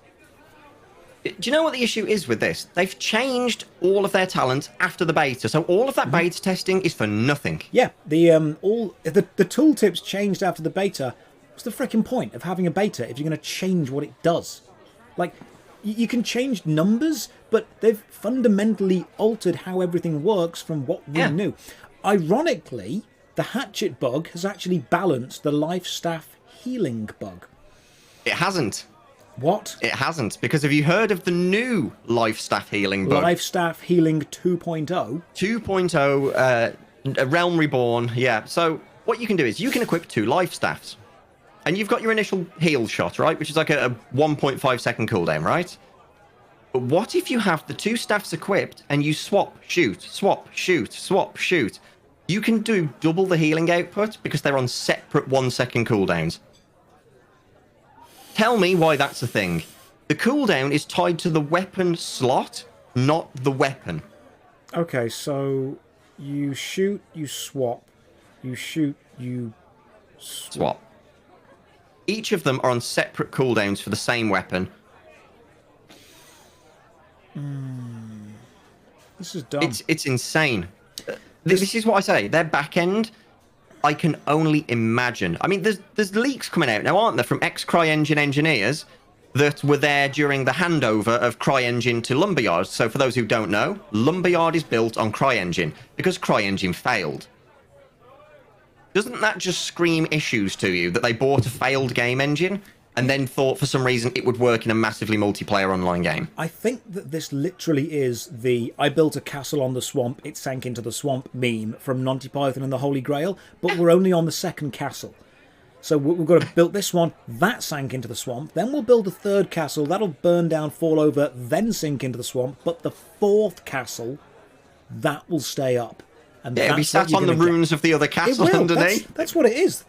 Do you know what the issue is with this? They've changed all of their talent after the beta, so all of that beta testing is for nothing. Yeah, the tooltips changed after the beta. What's the freaking point of having a beta if you're going to change what it does? Like, you can change numbers, but they've fundamentally altered how everything works from what we knew. Ironically, the hatchet bug has actually balanced the life staff healing bug. It hasn't. What? It hasn't, because have you heard of the new life staff healing bug? Life staff healing 2.0? 2.0, a Realm Reborn, yeah. So what you can do is you can equip 2 life staffs. And you've got your initial heal shot, right? Which is like a 1.5 second cooldown, right? But what if you have the 2 staffs equipped and you swap, shoot, swap, shoot, swap, shoot? You can do double the healing output because they're on separate 1 second cooldowns. Tell me why that's a thing. The cooldown is tied to the weapon slot, not the weapon. Okay, so you shoot, you swap. You shoot, you Swap. Each of them are on separate cooldowns for the same weapon. This is dumb. It's insane. This is what I say. Their back end, I can only imagine. I mean, there's leaks coming out now, aren't there, from ex-CryEngine engineers that were there during the handover of CryEngine to Lumberyard. So for those who don't know, Lumberyard is built on CryEngine because CryEngine failed. Doesn't that just scream issues to you, that they bought a failed game engine and then thought for some reason it would work in a massively multiplayer online game? I think that this literally is the I built a castle on the swamp, it sank into the swamp meme from Monty Python and the Holy Grail, but we're only on the second castle. So we've got to build this one, that sank into the swamp, then we'll build a third castle, that'll burn down, fall over, then sink into the swamp, but the 4th castle, that will stay up. And it'll be sat on the ruins of the other castle underneath. That's what it is.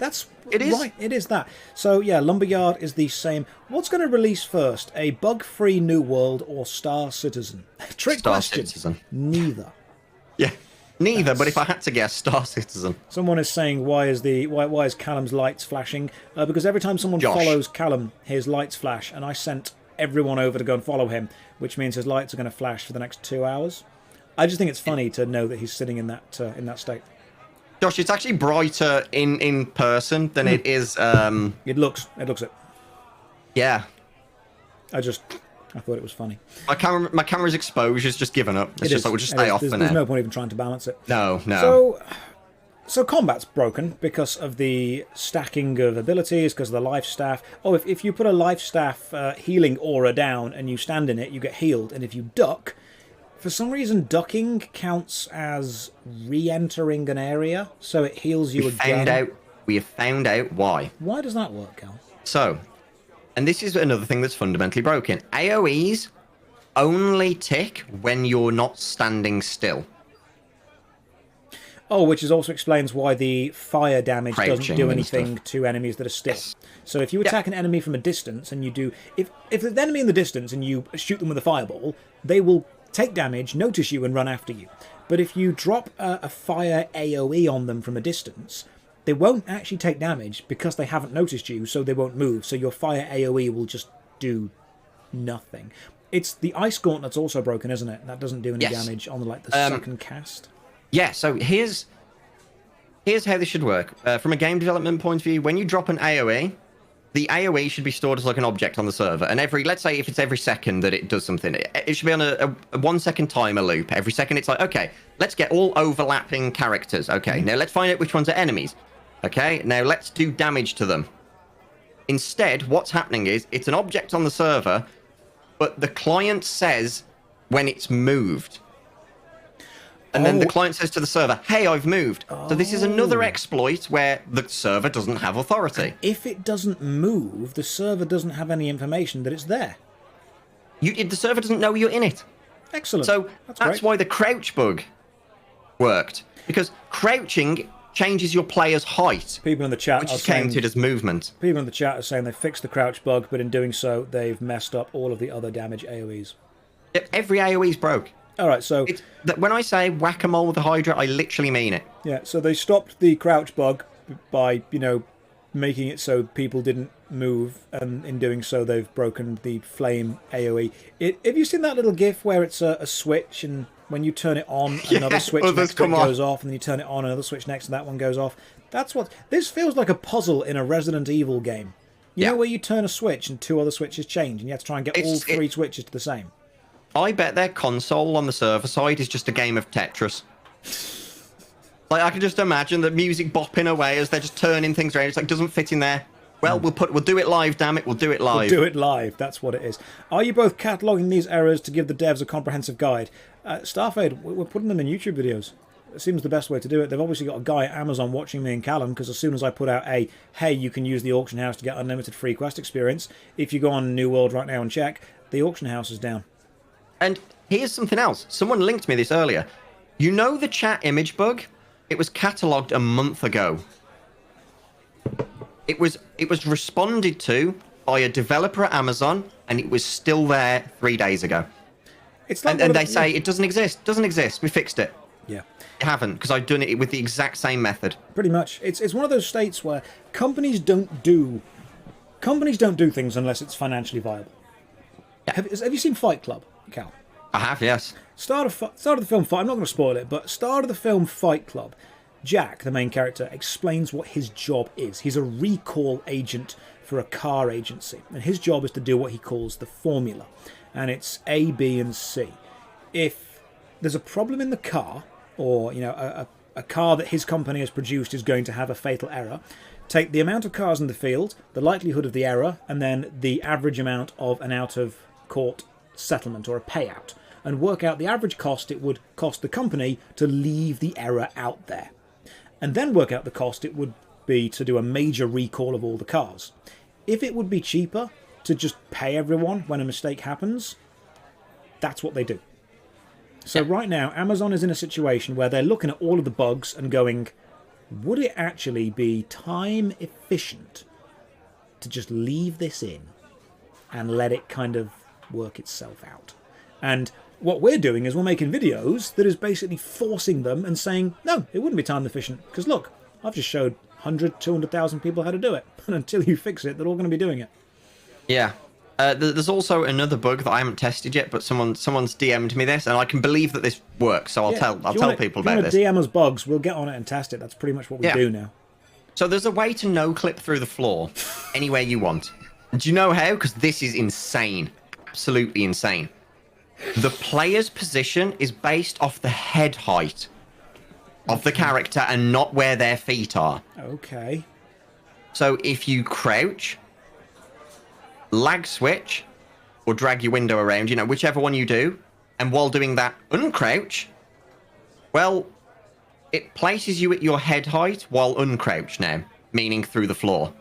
It is. Right, it is that. So, yeah, Lumberyard is the same. What's going to release first? A bug-free New World or Star Citizen? Trick Star question. Citizen. Neither. Yeah, neither, but if I had to guess, Star Citizen. Someone is saying, why is Callum's lights flashing? Because every time someone follows Callum, his lights flash, and I sent everyone over to go and follow him, which means his lights are going to flash for the next 2 hours. I just think it's funny to know that he's sitting in that state. Josh, it's actually brighter in person than it is. It looks it. Yeah. I thought it was funny. My camera's exposure's just given up. It's just like we'll just stay off for now. There's no point even trying to balance it. No. So combat's broken because of the stacking of abilities, because of the life staff. Oh, if you put a life staff healing aura down and you stand in it, you get healed, and if you duck. For some reason, ducking counts as re-entering an area, so it heals you again. We have found out why. Why does that work, Cal? So, and this is another thing that's fundamentally broken. AoEs only tick when you're not standing still. Oh, which also explains why the fire damage doesn't do anything to enemies that are still. Yes. So if you attack an enemy from a distance and you do... If there's an enemy in the distance and you shoot them with a fireball, they will take damage, notice you, and run after you. But if you drop a fire AoE on them from a distance, they won't actually take damage because they haven't noticed you, so they won't move. So your fire AoE will just do nothing. It's the Ice Gauntlet's also broken, isn't it? That doesn't do any damage on the second cast. Yeah, so here's how this should work. From a game development point of view, when you drop an AoE, the AoE should be stored as like an object on the server. And let's say if it's every second that it does something, it should be on a 1 second timer loop. Every second it's like, okay, let's get all overlapping characters. Okay, now let's find out which ones are enemies. Okay, now let's do damage to them. Instead, what's happening is it's an object on the server, but the client says when it's moved. And then the client says to the server, hey, I've moved. So this is another exploit where the server doesn't have authority. If it doesn't move, the server doesn't have any information that it's there. The server doesn't know you're in it. Excellent. So that's why the crouch bug worked. Because crouching changes your player's height. People in the chat which is counted as movement. People in the chat are saying they fixed the crouch bug, but in doing so, they've messed up all of the other damage AoEs. Yep, every AoE's broke. All right, so... when I say whack-a-mole with the Hydra, I literally mean it. Yeah, so they stopped the crouch bug by, making it so people didn't move, and in doing so, they've broken the flame AoE. Have you seen that little GIF where it's a switch, and when you turn it on, another switch next to it goes off, and then you turn it on, another switch next to that one goes off? That's what... This feels like a puzzle in a Resident Evil game. You know where you turn a switch and 2 other switches change, and you have to try and get all 3 switches to the same? I bet their console on the server side is just a game of Tetris. Like, I can just imagine the music bopping away as they're just turning things around. It's like, doesn't fit in there. Well, we'll do it live, damn it. We'll do it live. We'll do it live. That's what it is. Are you both cataloguing these errors to give the devs a comprehensive guide? Starfade, we're putting them in YouTube videos. It seems the best way to do it. They've obviously got a guy at Amazon watching me and Callum, because as soon as I put out hey, you can use the auction house to get unlimited free quest experience, if you go on New World right now and check, the auction house is down. And here's something else. Someone linked me this earlier. You know the chat image bug? It was catalogued a month ago. It was responded to by a developer at Amazon, and it was still there 3 days ago. It's like and they say it doesn't exist. Doesn't exist. We fixed it. Yeah. You haven't, because I've done it with the exact same method. Pretty much. It's one of those states where companies don't do things unless it's financially viable. Yeah. Have you seen Fight Club, Cal? I have, yes. Start of the film Fight. I'm not going to spoil it, but start of the film Fight Club. Jack, the main character, explains what his job is. He's a recall agent for a car agency, and his job is to do what he calls the formula, and it's A, B, and C. If there's a problem in the car, or a car that his company has produced is going to have a fatal error, take the amount of cars in the field, the likelihood of the error, and then the average amount of an out-of-court settlement or a payout, and work out the average cost it would cost the company to leave the error out there. And then work out the cost it would be to do a major recall of all the cars. If it would be cheaper to just pay everyone when a mistake happens, that's what they do. So right now, Amazon is in a situation where they're looking at all of the bugs and going, would it actually be time efficient to just leave this in and let it kind of work itself out? And what we're doing is we're making videos that is basically forcing them and saying, no, it wouldn't be time efficient, because look, I've just showed 100, 200,000 people how to do it. And until you fix it, they're all going to be doing it. Yeah. There's also another bug that I haven't tested yet, but someone's DM'd me this, and I can believe that this works, so I'll tell people about this. If you want to DM us bugs, we'll get on it and test it. That's pretty much what we do now. So there's a way to no-clip through the floor anywhere you want. Do you know how? Because this is insane. Absolutely insane. The player's position is based off the head height of the character and not where their feet are. Okay. So if you crouch, lag switch, or drag your window around, whichever one you do, and while doing that, uncrouch, well, it places you at your head height while uncrouched now, meaning through the floor.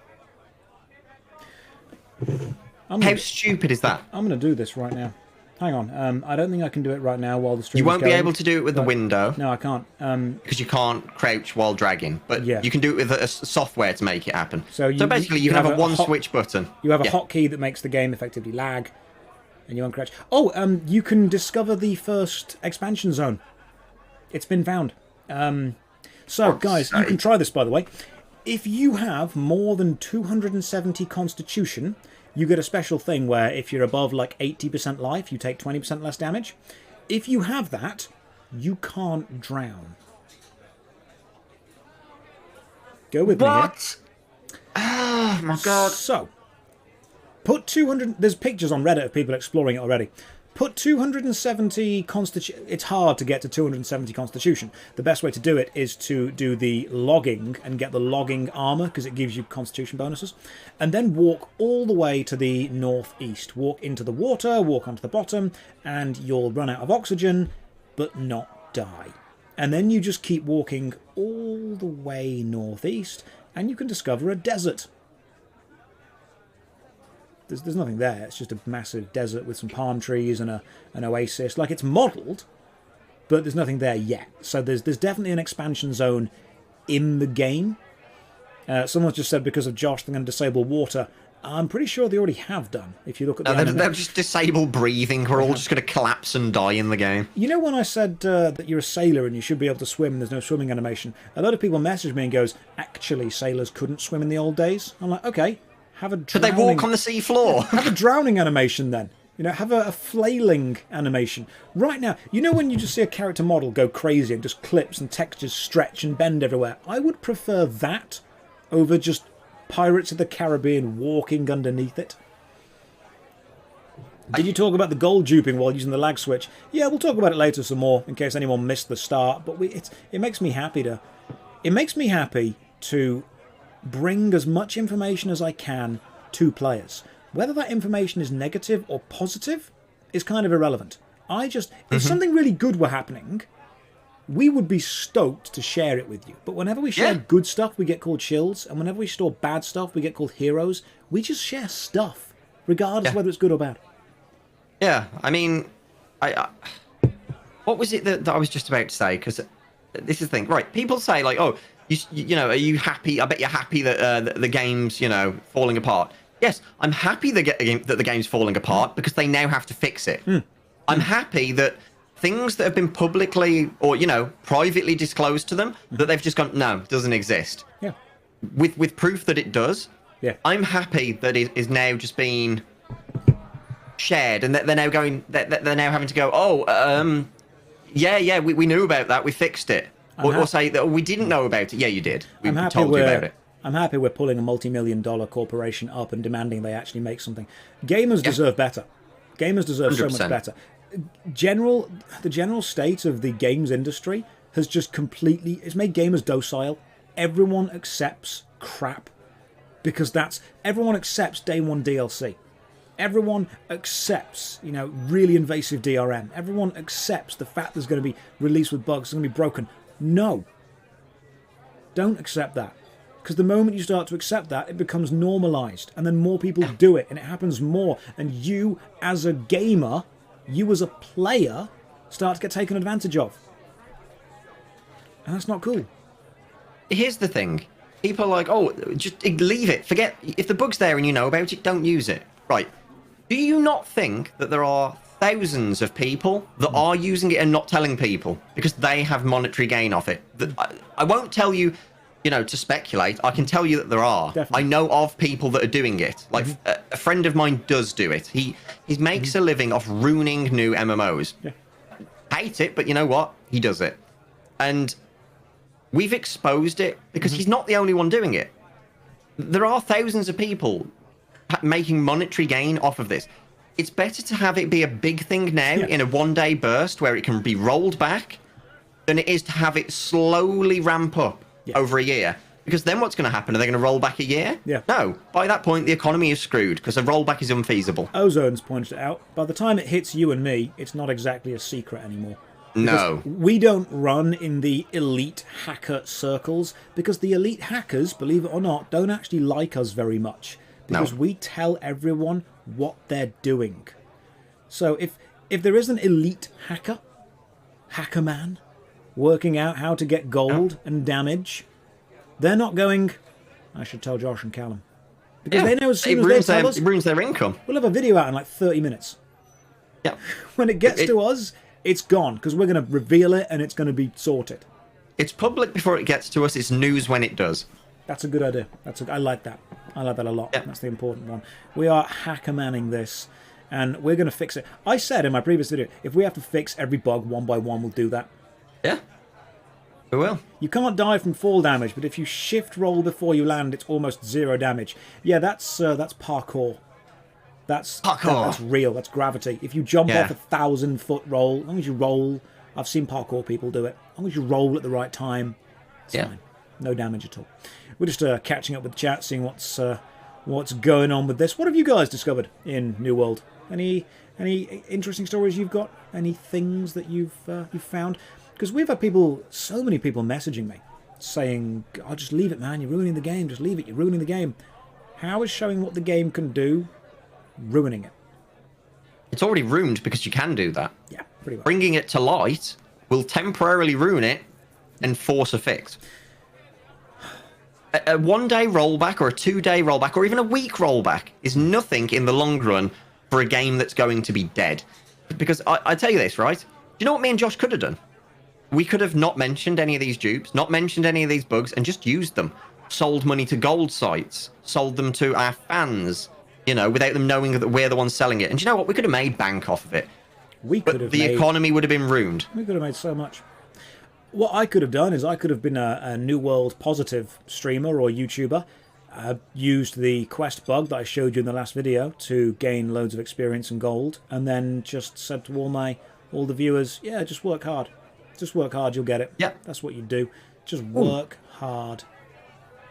How stupid is that? I'm going to do this right now. Hang on. I don't think I can do it right now while the stream is going. You won't be able to do it with the window. No, I can't. Because you can't crouch while dragging. But you can do it with a software to make it happen. So basically, you have a one-switch button. You have a hotkey that makes the game effectively lag, and you uncrouch. Oh, you can discover the first expansion zone. It's been found. So, guys, you can try this, by the way. If you have more than 270 constitution, you get a special thing where if you're above like 80% life, you take 20% less damage. If you have that, you can't drown. Go with me here. Oh my god. So, put 200... There's pictures on Reddit of people exploring it already. Put 270 constitution... It's hard to get to 270 constitution. The best way to do it is to do the logging and get the logging armor, because it gives you constitution bonuses. And then walk all the way to the northeast. Walk into the water, walk onto the bottom, and you'll run out of oxygen, but not die. And then you just keep walking all the way northeast, and you can discover a desert. There's nothing there. It's just a massive desert with some palm trees and an oasis. Like, it's modelled, but there's nothing there yet. So there's definitely an expansion zone in the game. Someone's just said because of Josh, they're going to disable water. I'm pretty sure they already have done. If you look at they'll just disable breathing. We're all just going to collapse and die in the game. You know when I said that you're a sailor and you should be able to swim and there's no swimming animation? A lot of people message me and goes, actually, sailors couldn't swim in the old days. I'm like, okay. Have a drowning... Should they walk on the sea floor? Have a drowning animation then. Have a flailing animation. Right now, when you just see a character model go crazy and just clips and textures stretch and bend everywhere, I would prefer that over just Pirates of the Caribbean walking underneath it. Did you talk about the gold duping while using the lag switch? Yeah, we'll talk about it later some more in case anyone missed the start. But it makes me happy to It makes me happy to bring as much information as I can to players. Whether that information is negative or positive is kind of irrelevant. If something really good were happening, we would be stoked to share it with you. But whenever we share good stuff, we get called shills. And whenever we store bad stuff, we get called heroes. We just share stuff, regardless whether it's good or bad. Yeah, I mean, what was it that I was just about to say? Because this is the thing, right? People say, like, oh, you know, are you happy? I bet you're happy that the game's, you know, falling apart. Yes, I'm happy that the game's falling apart because they now have to fix it. I'm happy that things that have been publicly or, you know, privately disclosed to them, that they've just gone, no, it doesn't exist. Yeah. With proof that it does. Yeah. I'm happy that it is now just being shared and that they're now going, that they're now having to go, oh, yeah, we knew about that, we fixed it. Or say that we didn't know about it. Yeah, you did. We told you about it. I'm happy we're pulling a multi-million-dollar corporation up and demanding they actually make something. Gamers deserve better. Gamers deserve 100%. So much better. The general state of the games industry has just completely... It's made gamers docile. Everyone accepts crap because everyone accepts day one DLC. Everyone accepts, you know, really invasive DRM. Everyone accepts the fact there's going to be released with bugs, it's going to be broken. No. Don't accept that. Because the moment you start to accept that, it becomes normalised. And then more people do it, and it happens more. And you, as a gamer, you as a player, start to get taken advantage of. And that's not cool. Here's the thing. People are like, oh, just leave it. Forget, if the bug's there and you know about it, don't use it. Right. Do you not think that there are thousands of people that are using it and not telling people because they have monetary gain off it? I won't tell you, you know, to speculate. I can tell you that there are. Definitely. I know of people that are doing it. Like a friend of mine does do it. He makes a living off ruining new MMOs. Yeah. Hate it, but you know what? He does it. And we've exposed it because he's not the only one doing it. There are thousands of people making monetary gain off of this. It's better to have it be a big thing now in a one-day burst where it can be rolled back than it is to have it slowly ramp up over a year. Because then what's going to happen? Are they going to roll back a year? Yeah. No. By that point, the economy is screwed because a rollback is unfeasible. Ozone's pointed it out. By the time it hits you and me, it's not exactly a secret anymore. No. We don't run in the elite hacker circles because the elite hackers, believe it or not, don't actually like us very much. Because we tell everyone what they're doing. So if there is an elite hacker man, working out how to get gold and damage, they're not going, I should tell Josh and Callum. Because they know as soon as they tell us, it ruins their income. We'll have a video out in like 30 minutes. Yeah. When it gets to us, it's gone, because we're going to reveal it and it's going to be sorted. It's public before it gets to us. It's news when it does. That's a good idea. I like that. I like that a lot. Yeah. That's the important one. We are hacker-manning this, and we're going to fix it. I said in my previous video, if we have to fix every bug one by one, we'll do that. Yeah, we will. You can't die from fall damage, but if you shift roll before you land, it's almost 0 damage. Yeah, that's parkour. That's real. That's gravity. If you jump off a 1,000-foot roll, as long as you roll, I've seen parkour people do it. As long as you roll at the right time, it's fine. No damage at all. We're just catching up with the chat, seeing what's going on with this. What have you guys discovered in New World? Any interesting stories you've got? Any things that you've found? Because we've had so many people messaging me, saying, "Oh, just leave it, man. You're ruining the game. Just leave it. You're ruining the game." How is showing what the game can do ruining it? It's already ruined because you can do that. Yeah, pretty much. Bringing it to light will temporarily ruin it and force a fix. A one-day rollback or a two-day rollback or even a week rollback is nothing in the long run for a game that's going to be dead. Because I tell you this, right? Do you know what me and Josh could have done? We could have not mentioned any of these dupes, not mentioned any of these bugs, and just used them. Sold money to gold sites, sold them to our fans, you know, without them knowing that we're the ones selling it. And do you know what? We could have made bank off of it. The economy would have been ruined. We could have made so much. What I could have done is I could have been a New World positive streamer or YouTuber, used the quest bug that I showed you in the last video to gain loads of experience and gold, and then just said to all the viewers, yeah, just work hard. Just work hard, you'll get it. Yeah. That's what you do. Just work hard.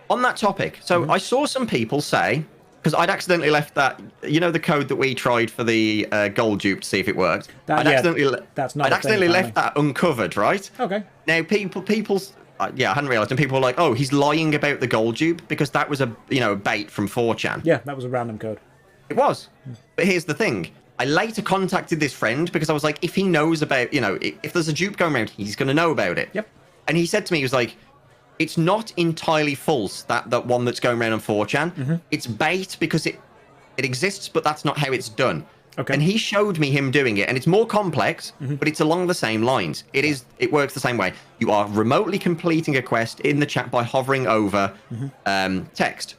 On that topic, so I saw some people say, because I'd accidentally left that, the code that we tried for the gold dupe to see if it worked. I'd accidentally left that uncovered, right? Okay. Now I hadn't realised, and people were like, "Oh, he's lying about the gold dupe because that was a bait from 4chan." Yeah, that was a random code. It was, but here's the thing. I later contacted this friend because I was like, if he knows about, if there's a dupe going around, he's going to know about it. Yep. And he said to me, he was like, it's not entirely false, that one that's going around on 4chan. It's bait because it exists, but that's not how it's done. Okay. And he showed me him doing it, and it's more complex, but it's along the same lines. It works the same way. You are remotely completing a quest in the chat by hovering over text.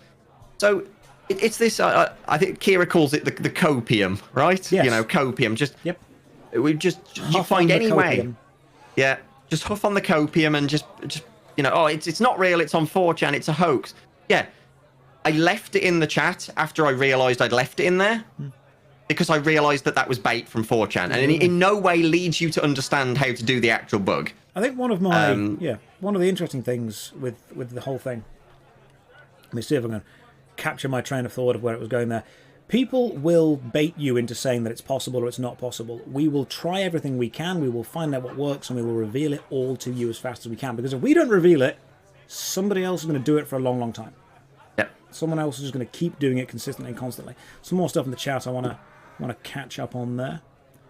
So it's this, I think Kira calls it the copium, right? Yes. Copium. We just you Huff find on the any way. copium. Yeah, just huff on the copium and just it's not real, it's on 4chan, it's a hoax. Yeah, I left it in the chat after I realised I'd left it in there because I realised that was bait from 4chan, and in no way leads you to understand how to do the actual bug. I think one of my one of the interesting things with the whole thing. Let me see if I'm going to capture my train of thought of where it was going there. People will bait you into saying that it's possible or it's not possible. We will try everything we can. We will find out what works, and we will reveal it all to you as fast as we can. Because if we don't reveal it, somebody else is going to do it for a long, long time. Yep. Someone else is just going to keep doing it consistently and constantly. Some more stuff in the chat I want to catch up on there.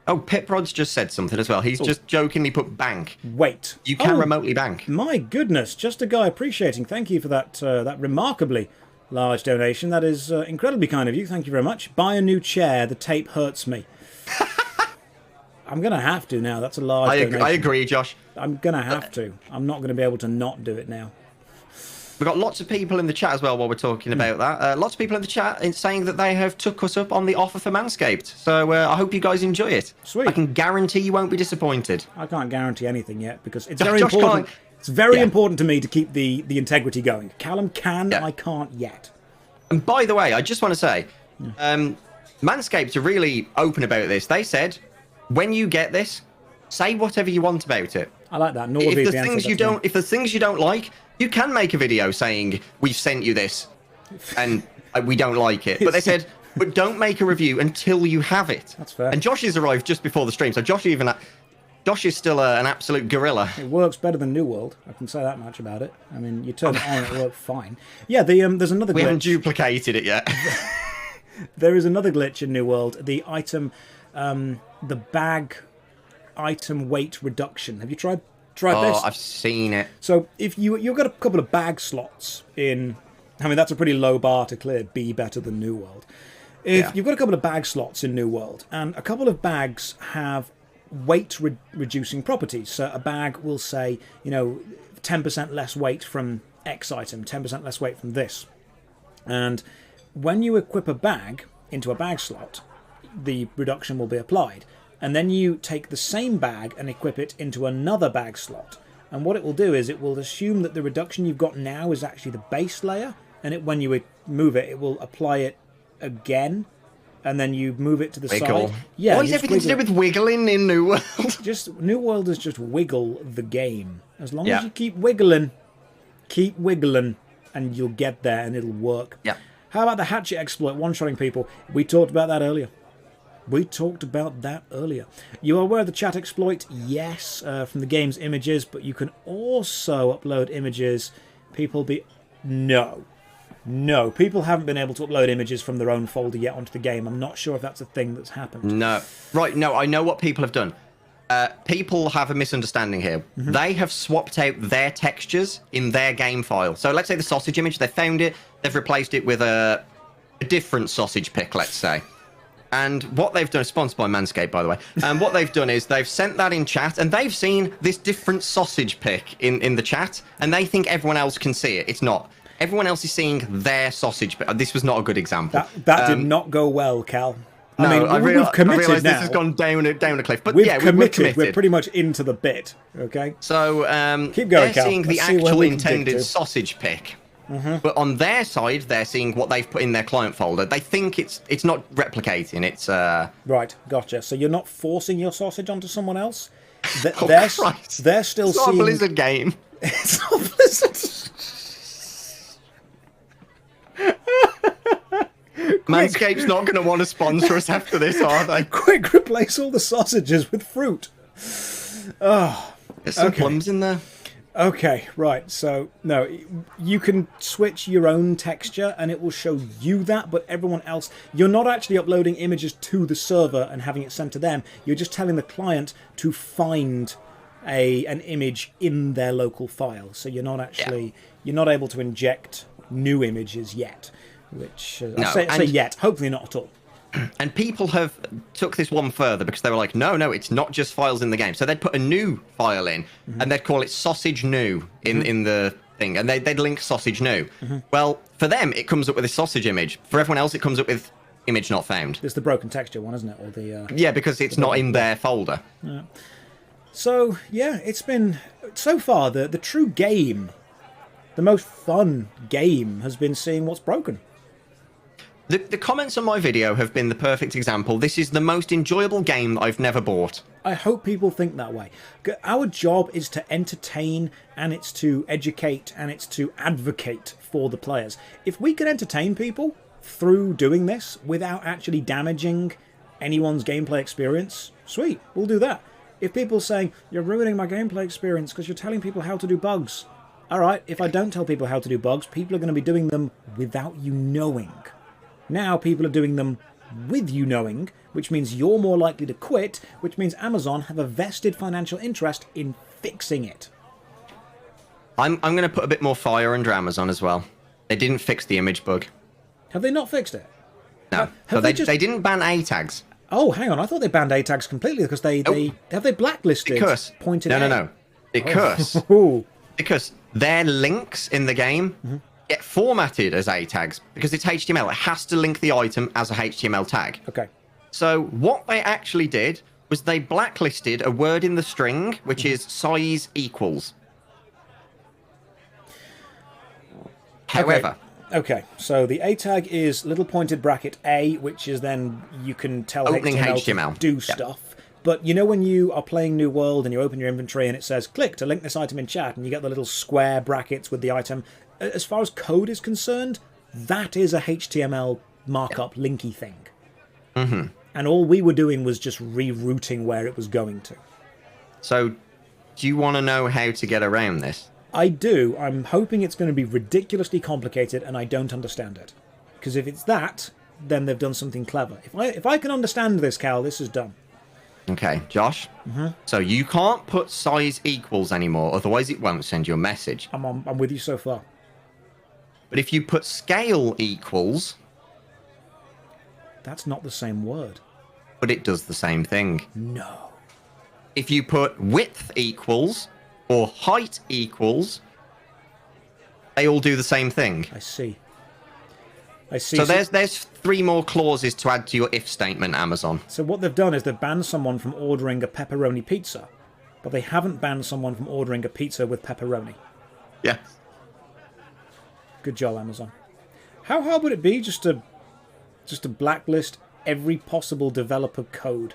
Oh, Piprod's just said something as well. He's just jokingly put bank. Wait. You can remotely bank. My goodness. Just a guy appreciating. Thank you for that remarkably large donation. That is incredibly kind of you. Thank you very much. Buy a new chair. The tape hurts me. I'm going to have to now. That's a large donation. I agree, Josh. I'm going to have to. I'm not going to be able to not do it now. We've got lots of people in the chat as well while we're talking about that. Lots of people in the chat saying that they have took us up on the offer for Manscaped. So I hope you guys enjoy it. Sweet. I can guarantee you won't be disappointed. I can't guarantee anything yet because it's very important. It's very important to me to keep the integrity going. Callum can, I can't yet. And by the way, I just want to say, Manscaped are really open about this. They said, when you get this, say whatever you want about it. I like that. If there's things you don't like, you can make a video saying we've sent you this, and we don't like it. But they said, but don't make a review until you have it. That's fair. And Josh has arrived just before the stream, so Josh is still an absolute gorilla. It works better than New World. I can say that much about it. I mean, you turn it on, it works fine. Yeah, there's another glitch. We haven't duplicated it yet. There is another glitch in New World. The item, the bag item weight reduction. Have you tried this? Oh, I've seen it. So if you've got a couple of bag slots in, I mean, that's a pretty low bar to clear. Be better than New World. If you've got a couple of bag slots in New World, and a couple of bags have weight reducing properties. So a bag will say, 10% less weight from X item, 10% less weight from this. And when you equip a bag into a bag slot, the reduction will be applied. And then you take the same bag and equip it into another bag slot. And what it will do is it will assume that the reduction you've got now is actually the base layer. And when you move it, it will apply it again. And then you move it to the side. Yeah. What is everything to do with wiggling in New World? New World is just wiggle the game. As long as you keep wiggling, and you'll get there and it'll work. Yeah. How about the hatchet exploit, one-shotting people? We talked about that earlier. You are aware of the chat exploit? Yes, from the game's images, but you can also upload images. No, people haven't been able to upload images from their own folder yet onto the game. I'm not sure if that's a thing that's happened. No. Right, no, I know what people have done. People have a misunderstanding here. Mm-hmm. They have swapped out their textures in their game file. So let's say the sausage image, they found it, they've replaced it with a different sausage pic, let's say. And what they've done, sponsored by Manscaped, by the way, and what they've done is they've sent that in chat, and they've seen this different sausage pic in the chat, and they think everyone else can see it. It's not. Everyone else is seeing their sausage pic. This was not a good example. That did not go well, Cal. We've committed I realize now. This has gone down a cliff. But we've committed. We're pretty much into the bit, okay? So keep going, they're Cal. seeing the actual intended sausage pic. Mm-hmm. But on their side, they're seeing what they've put in their client folder. They think it's not replicating. It's Right, gotcha. So you're not forcing your sausage onto someone else. Christ. They're still it's not seeing a Blizzard game. It's not Blizzard. Manscaped's not going to want to sponsor us after this, are they? Quick, replace all the sausages with fruit. Oh, There's some okay. plums in there. Okay, right. So, no, you can switch your own texture and it will show you that, but everyone else, you're not actually uploading images to the server and having it sent to them. You're just telling the client to find an image in their local file. So you're not actually, you're not able to inject new images yet, which, I say yet, hopefully not at all. And people have took this one further because they were like, no, it's not just files in the game. So they'd put a new file in and they'd call it sausage new in the thing. And they'd link sausage new. Well, for them, it comes up with a sausage image. For everyone else, it comes up with image not found. It's the broken texture one, isn't it? Or the yeah, because it's not in their folder. Yeah. So, yeah, it's been, so far, the true game, the most fun game has been seeing what's broken. The comments on my video have been the perfect example. This is the most enjoyable game that I've never bought. I hope people think that way. Our job is to entertain, and it's to educate, and it's to advocate for the players. If we could entertain people through doing this without actually damaging anyone's gameplay experience, sweet, we'll do that. If people are saying, you're ruining my gameplay experience because you're telling people how to do bugs. Alright, if I don't tell people how to do bugs, people are going to be doing them without you knowing. Now people are doing them with you knowing, which means you're more likely to quit, which means Amazon have a vested financial interest in fixing it. I'm going to put a bit more fire under Amazon as well. They didn't fix the image bug. Have they not fixed it? No. So they didn't ban A tags. Oh, hang on. I thought they banned A tags completely because they have they blacklisted pointed No. Because because their links in the game get formatted as A tags because it's HTML. It has to link the item as a HTML tag. Okay. So what they actually did was they blacklisted a word in the string, which is size equals. However. Okay, so the A tag is little pointed bracket A, which is then you can tell HTML to do stuff. But you know when you are playing New World and you open your inventory and it says, click to link this item in chat, and you get the little square brackets with the item. As far as code is concerned, that is a HTML markup linky thing. And all we were doing was just rerouting where it was going to. So do you want to know how to get around this? I do. I'm hoping it's going to be ridiculously complicated and I don't understand it. Because if it's that, then they've done something clever. If I can understand this, Cal, this is done. Okay, Josh. So you can't put size equals anymore, otherwise it won't send you a message. I'm with you so far. But if you put scale equals... That's not the same word. But it does the same thing. No. If you put width equals or height equals, they all do the same thing. I see. So there's 3 more clauses to add to your if statement, Amazon. So what they've done is they've banned someone from ordering a pepperoni pizza, but they haven't banned someone from ordering a pizza with pepperoni. Yes. Good job, Amazon. How hard would it be just to blacklist every possible developer code?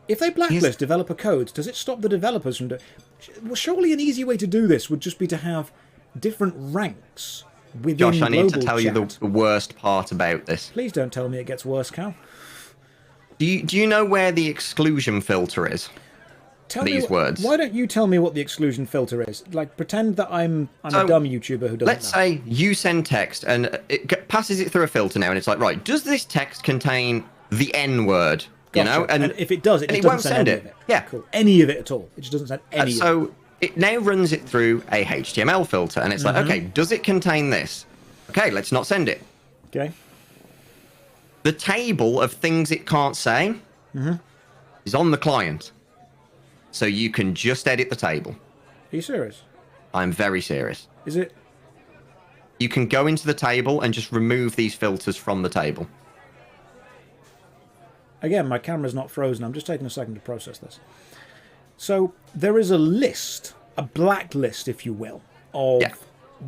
If they blacklist developer codes, does it stop the developers from doing... Well, surely an easy way to do this would just be to have different ranks within Josh, I need to tell chat. you the worst part about this. Please don't tell me it gets worse, Cal. Do you know where the exclusion filter is? These words. Why don't you tell me what the exclusion filter is? Like, pretend that I'm a dumb YouTuber who doesn't know. Let's say you send text and it passes it through a filter now, and it's like, right, does this text contain the N word? Gotcha. You know, and if it does, it just doesn't send any of it. Yeah, cool. Any of it at all. It just doesn't send any of it. So it now runs it through a HTML filter, and it's like, okay, does it contain this? Okay, let's not send it. Okay. The table of things it can't say is on the client, so you can just edit the table. Are you serious? I'm very serious. Is it? You can go into the table and just remove these filters from the table. Again, my camera's not frozen. I'm just taking a second to process this. So there is a list, a blacklist, if you will, of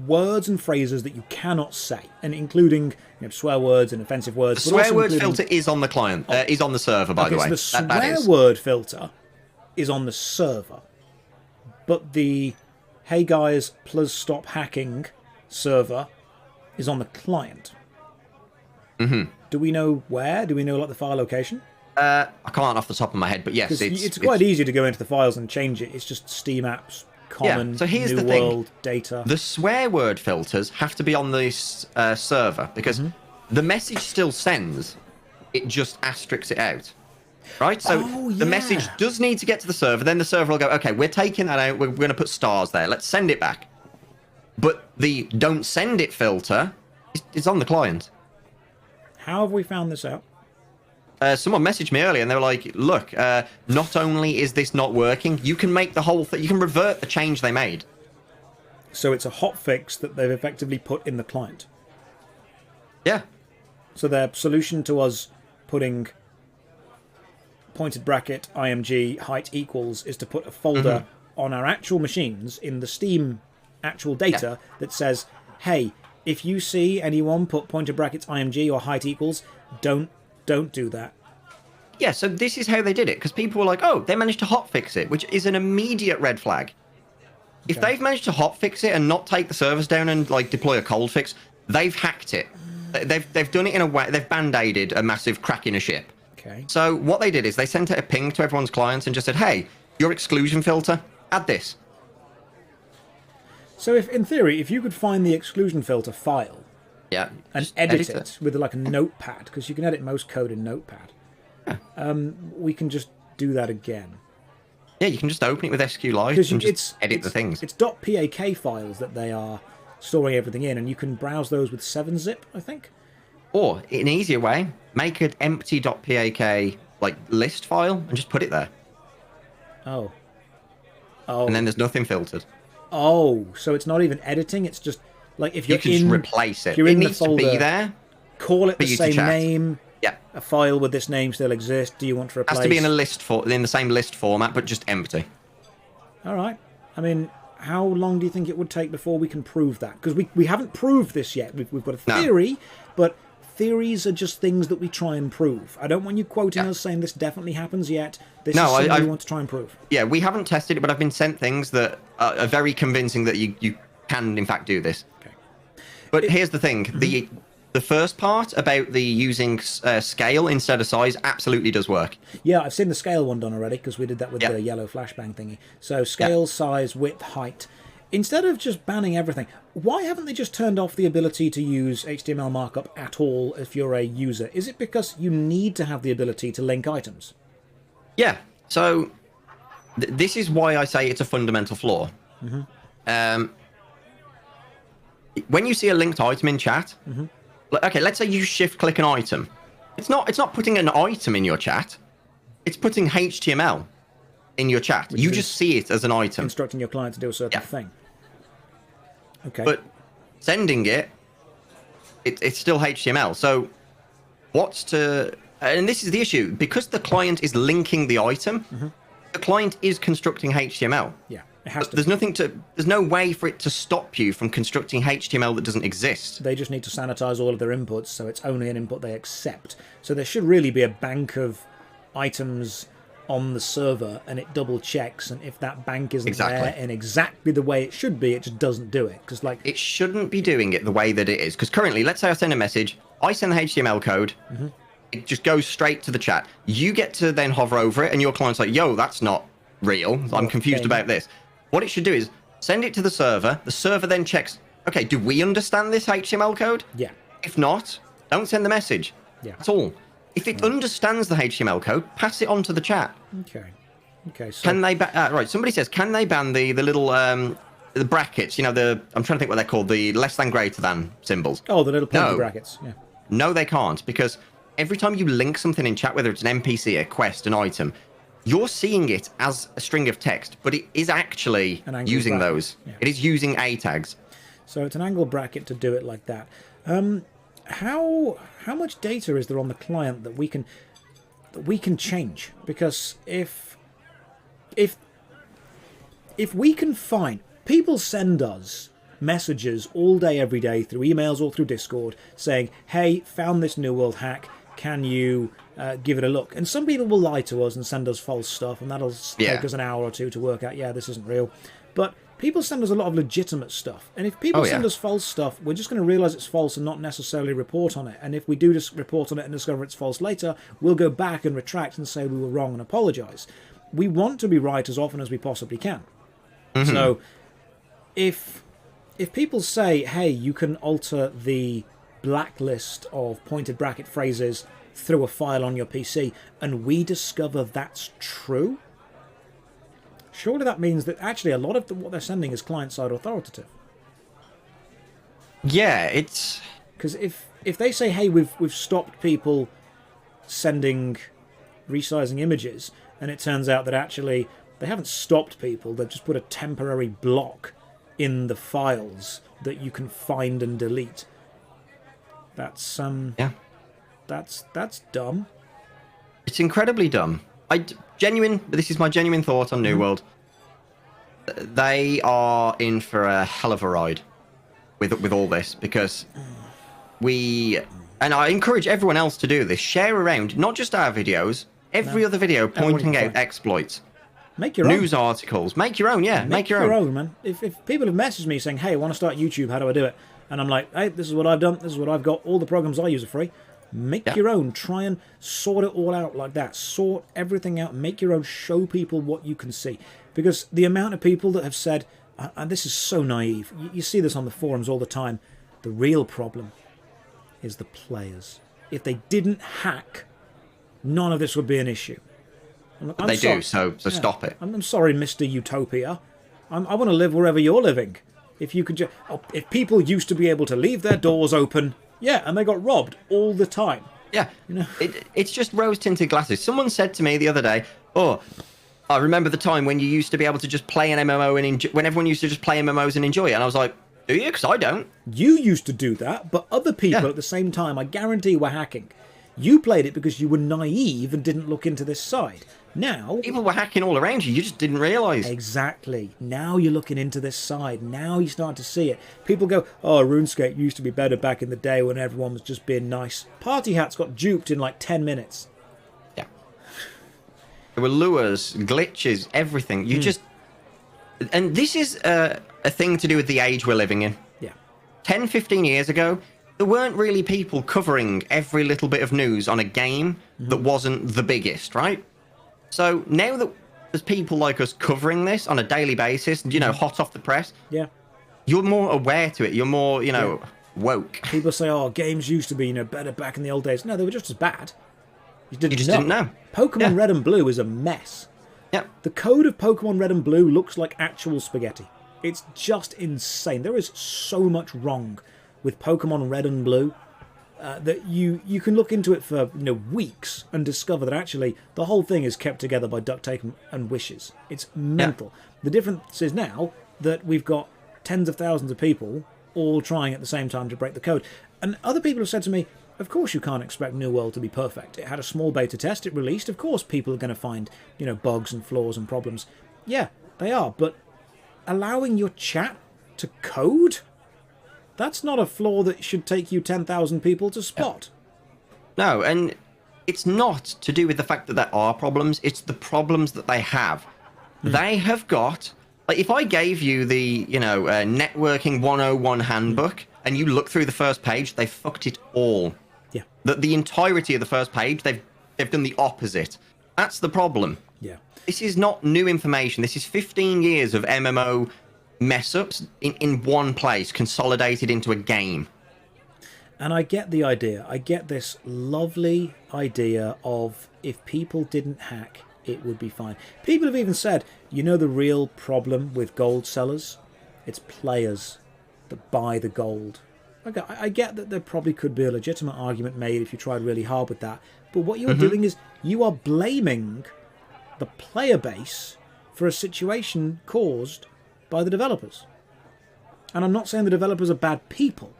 words and phrases that you cannot say, and including swear words and offensive words. The swear word filter is on the client, is on the server, by the way. So the swear word filter is on the server, but the hey guys, plus stop hacking server is on the client. Mm-hmm. Do we know where? Do we know like the file location? I can't off the top of my head, but yes, it's quite easy to go into the files and change it. It's just Steam apps, common, yeah. So here's new the thing. world, data. The swear word filters have to be on this server because the message still sends. It just asterisks it out. Right? So the message does need to get to the server. Then the server will go, okay, we're taking that out. We're going to put stars there. Let's send it back. But the don't send it filter is on the client. How have we found this out? Someone messaged me earlier and they were like, look, not only is this not working, you can make the whole thing, you can revert the change they made. So it's a hotfix that they've effectively put in the client. Yeah. So their solution to us putting pointed bracket img height equals is to put a folder on our actual machines in the Steam actual data that says, hey, if you see anyone put pointed brackets img or height equals, don't do that. Yeah, so this is how they did it, because people were like, oh, they managed to hotfix it, which is an immediate red flag. If they've managed to hotfix it and not take the servers down and like deploy a cold fix, they've hacked it. They've done it in a way, they've band-aided a massive crack in a ship. Okay. So what they did is they sent out a ping to everyone's clients and just said, hey, your exclusion filter, add this. So if, in theory, if you could find the exclusion filter file and edit it with like a notepad, because you can edit most code in Notepad, we can just do that again. Yeah, you can just open it with SQLite and just edit the things. It's .pak files that they are storing everything in, and you can browse those with 7-zip, I think. Or, in an easier way, make an empty .pak like list file and just put it there. Oh. And then there's nothing filtered. Oh, so it's not even editing, it's just like if you're you can just replace it. It needs to be there. Call it the same name. Yeah. A file with this name still exists. Do you want to replace? Has to be in a list in the same list format, but just empty. All right. I mean, how long do you think it would take before we can prove that? Because we haven't proved this yet. We've got a theory, but theories are just things that we try and prove. I don't want you quoting us saying this definitely happens yet. This is something we want to try and prove. Yeah, we haven't tested it, but I've been sent things that are very convincing that you can, in fact, do this. Okay. But here's the thing. The first part about the using scale instead of size absolutely does work. Yeah, I've seen the scale one done already because we did that with the yellow flashbang thingy. So scale, size, width, height. Instead of just banning everything, why haven't they just turned off the ability to use HTML markup at all if you're a user? Is it because you need to have the ability to link items? Yeah, so this is why I say it's a fundamental flaw. When you see a linked item in chat, okay, let's say you shift-click an item. It's not putting an item in your chat. It's putting HTML in your chat. You just see it as an item. Instructing your client to do a certain thing. Okay. But sending it's still HTML. So and this is the issue, because the client is linking the item, the client is constructing HTML. Yeah, it has to. There's no way for it to stop you from constructing HTML that doesn't exist. They just need to sanitize all of their inputs, so it's only an input they accept. So there should really be a bank of items on the server, and it double checks, and if that bank isn't there in exactly the way it should be, it just doesn't do it. Because it shouldn't be doing it the way that it is. Because currently, let's say I send a message, I send the HTML code, it just goes straight to the chat. You get to then hover over it, and your client's like, yo, that's not real. I'm confused about this. What it should do is send it to the server. The server then checks, okay, do we understand this HTML code? Yeah. If not, don't send the message. Yeah. That's all. If it understands the HTML code, pass it on to the chat. Okay. So can they right? Somebody says, can they ban the little the brackets? You know, I'm trying to think what they're called, the less than, greater than symbols. Oh, the little pointy brackets. Yeah. No, they can't, because every time you link something in chat, whether it's an NPC, a quest, an item, you're seeing it as a string of text, but it is actually using those. Yeah. It is using A tags. So it's an angle bracket to do it like that. How much data is there on the client that we can change? Because if we can find, people send us messages all day every day through emails or through Discord saying, hey, found this New World hack, can you give it a look? And some people will lie to us and send us false stuff, and that'll take us an hour or two to work out, this isn't real. But people send us a lot of legitimate stuff. And if people send us false stuff, we're just going to realise it's false and not necessarily report on it. And if we do just report on it and discover it's false later, we'll go back and retract and say we were wrong and apologise. We want to be right as often as we possibly can. Mm-hmm. So if people say, hey, you can alter the blacklist of pointed bracket phrases through a file on your PC, and we discover that's true, surely that means that actually a lot of what they're sending is client-side authoritative. Yeah, it's... Because if they say, hey, we've stopped people sending resizing images, and it turns out that actually they haven't stopped people, they've just put a temporary block in the files that you can find and delete. That's that's dumb. It's incredibly dumb. This is my genuine thought on New World. They are in for a hell of a ride with all this, because and I encourage everyone else to do this. Share around, not just our videos, every other video pointing out exploits. Make your own. News articles. Make your own, Make your own, man. If people have messaged me saying, hey, I want to start YouTube, how do I do it? And I'm like, hey, this is what I've done, this is what I've got, all the programs I use are free. Make your own. Try and sort it all out like that. Sort everything out. Make your own. Show people what you can see. Because the amount of people that have said, and this is so naive, you see this on the forums all the time, the real problem is the players. If they didn't hack, none of this would be an issue. They do, so stop it. I'm sorry, Mr. Utopia. I want to live wherever you're living. If you could if people used to be able to leave their doors open, and they got robbed all the time. Yeah, it's just rose-tinted glasses. Someone said to me the other day, oh, I remember the time when you used to be able to just play an MMO and when everyone used to just play MMOs and enjoy it. And I was like, do you? Because I don't. You used to do that, but other people at the same time, I guarantee, were hacking. You played it because you were naive and didn't look into this side. Now... people were hacking all around you. You just didn't realise. Exactly. Now you're looking into this side. Now you start to see it. People go, oh, RuneScape used to be better back in the day when everyone was just being nice. Party Hats got duped in like 10 minutes. Yeah. There were lures, glitches, everything. You just... And this is a thing to do with the age we're living in. Yeah. 10, 15 years ago, there weren't really people covering every little bit of news on a game that wasn't the biggest, right? So now that there's people like us covering this on a daily basis, hot off the press, you're more aware to it. You're more, woke. People say, oh, games used to be, better back in the old days. No, they were just as bad. You just didn't know. Pokemon Red and Blue is a mess. Yep. The code of Pokemon Red and Blue looks like actual spaghetti. It's just insane. There is so much wrong with Pokemon Red and Blue that you can look into it for weeks and discover that actually the whole thing is kept together by duct tape and wishes. It's mental. Yeah. The difference is now that we've got tens of thousands of people all trying at the same time to break the code. And other people have said to me, of course you can't expect New World to be perfect. It had a small beta test, it released. Of course people are going to find, bugs and flaws and problems. Yeah, they are. But allowing your chat to code? That's not a flaw that should take you 10,000 people to spot. No, and it's not to do with the fact that there are problems. It's the problems that they have. They have got... Like, if I gave you the, Networking 101 handbook, and you look through the first page, they fucked it all. Yeah. The entirety of the first page, they've done the opposite. That's the problem. Yeah. This is not new information. This is 15 years of MMO... mess-ups in one place, consolidated into a game. And I get the idea. I get this lovely idea of if people didn't hack, it would be fine. People have even said, the real problem with gold sellers? It's players that buy the gold. I get that there probably could be a legitimate argument made if you tried really hard with that. But what you're doing is you are blaming the player base for a situation caused by the developers. And I'm not saying the developers are bad people.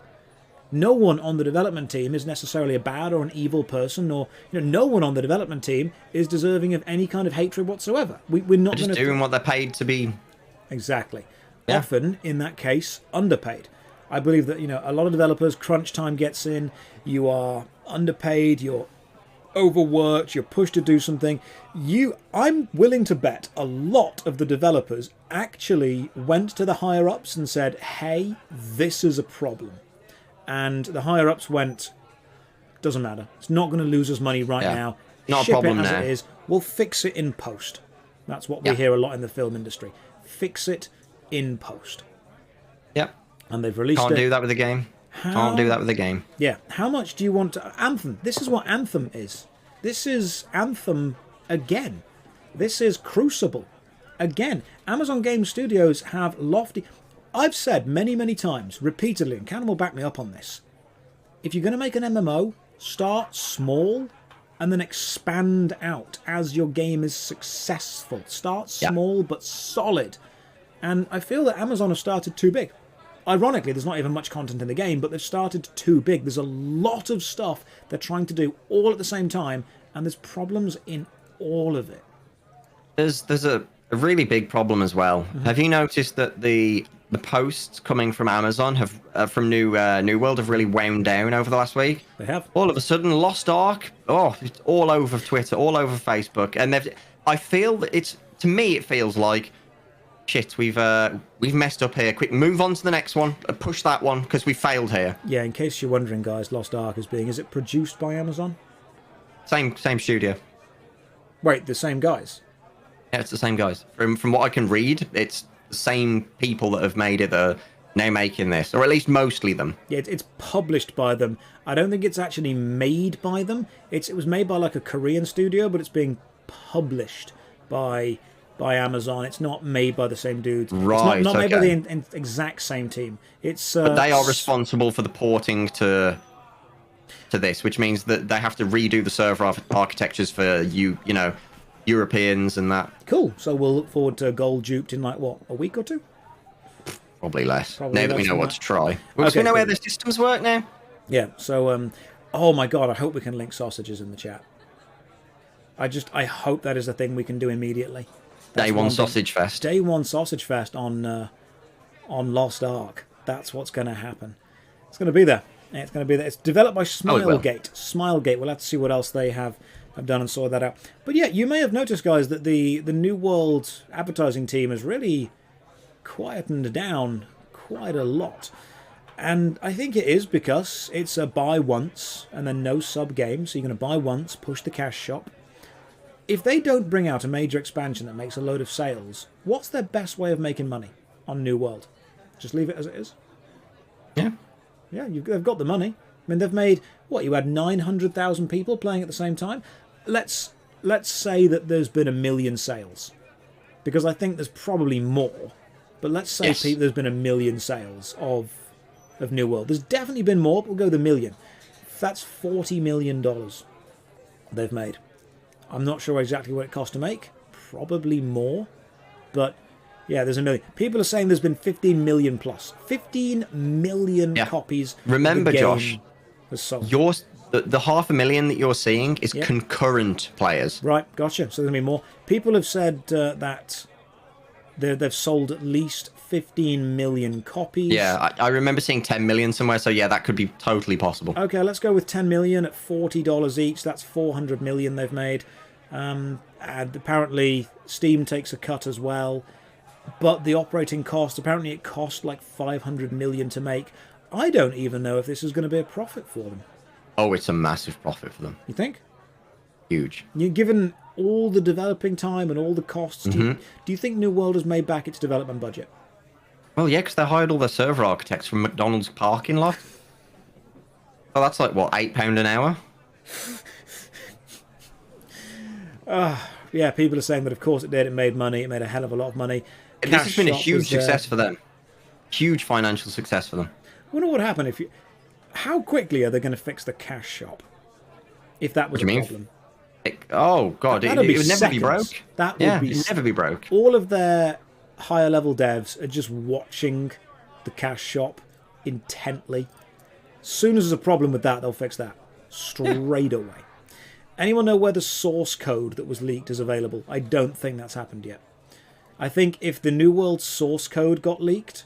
No one on the development team is necessarily a bad or an evil person, or no one on the development team is deserving of any kind of hatred whatsoever. We're not just doing what they're paid to be. Exactly. Yeah. Often, in that case, underpaid. I believe that a lot of developers, crunch time gets in, you are underpaid, you're overworked, you're pushed to do something. I'm willing to bet a lot of the developers actually went to the higher ups and said, hey, this is a problem. And the higher ups went, doesn't matter. It's not going to lose us money right now. Not Ship a problem it as now. it is. We'll fix it in post. That's what we hear a lot in the film industry. Fix it in post. Yep. And they've released Can't do that with a game. Can't do that with a game. Yeah. How much do you want to... Anthem. This is what Anthem is. This is Anthem again. This is Crucible again. Amazon Game Studios have lofty... I've said many, many times, repeatedly, and Callum will back me up on this. If you're going to make an MMO, start small and then expand out as your game is successful. Start small but solid. And I feel that Amazon have started too big. Ironically, there's not even much content in the game, but they've started too big. There's a lot of stuff they're trying to do all at the same time, and there's problems in all of it. There's a really big problem as well. Have you noticed that the posts coming from Amazon have from New World have really wound down over the last week? They have. All of a sudden, Lost Ark. Oh, it's all over Twitter, all over Facebook, and I feel that to me it feels like, shit, we've messed up here. Quick, move on to the next one. Push that one because we failed here. Yeah, in case you're wondering, guys, Lost Ark is it produced by Amazon? Same studio. Wait, the same guys? Yeah, it's the same guys. From what I can read, it's the same people that have made it that are now making this, or at least mostly them. Yeah, it's published by them. I don't think it's actually made by them. It was made by like a Korean studio, but it's being published by Amazon. It's not made by the same dudes. Right, it's not made by okay. the exact same team. It's But they are responsible for the porting to this, which means that they have to redo the server architectures for Europeans and that. Cool. So we'll look forward to Gold Duped in like what, a week or two? Probably less. Probably now that we less know than what that. to try. Okay, We know cool. how the systems work now. Yeah. So oh my god, I hope we can link sausages in the chat. I hope that is a thing we can do immediately. That's Day one one thing. sausage fest. Day one sausage fest on Lost Ark. That's what's going to happen. It's going to be there. It's going to be there. It's developed by Smilegate. Smilegate. We'll have to see what else they have done and sort that out. But yeah, you may have noticed, guys, that the New World advertising team has really quietened down quite a lot. And I think it is because it's a buy once and then no sub game. So you're going to buy once, push the cash shop. If they don't bring out a major expansion that makes a load of sales, what's their best way of making money on New World? Just leave it as it is? Yeah. Yeah, they've got the money. I mean, they've made, you had 900,000 people playing at the same time? Let's say that there's been 1 million sales. Because I think there's probably more. But let's say there's been 1 million sales of New World. There's definitely been more, but we'll go with 1 million. That's $40 million they've made. I'm not sure exactly what it cost to make. Probably more. But yeah, there's 1 million. People are saying there's been 15 million plus. 15 million copies. Remember, of the game Josh, was sold. the 500,000 that you're seeing is concurrent players. Right, gotcha. So there's going to be more. People have said that they've sold at least 15 million copies. Yeah, I remember seeing 10 million somewhere, so yeah, that could be totally possible. Okay, let's go with 10 million at $40 each. That's 400 million they've made. And apparently Steam takes a cut as well. But the operating cost, apparently it cost like 500 million to make. I don't even know if this is going to be a profit for them. Oh, it's a massive profit for them. You think? Huge. Given all the developing time and all the costs, do you think New World has made back its development budget? Well, yeah, because they hired all their server architects from McDonald's parking lot. Well, that's like, what, £8 an hour? Yeah, people are saying that of course it did. It made money. It made a hell of a lot of money. This has been a huge success for them. Huge financial success for them. I wonder what would happen if how quickly are they going to fix the cash shop? If that was a problem. Oh, God, it would never be broke. That would be it'd never be broke. All of their higher level devs are just watching the cash shop intently. As soon as there's a problem with that, they'll fix that straight away. Anyone know where the source code that was leaked is available? I don't think that's happened yet. I think if the New World source code got leaked,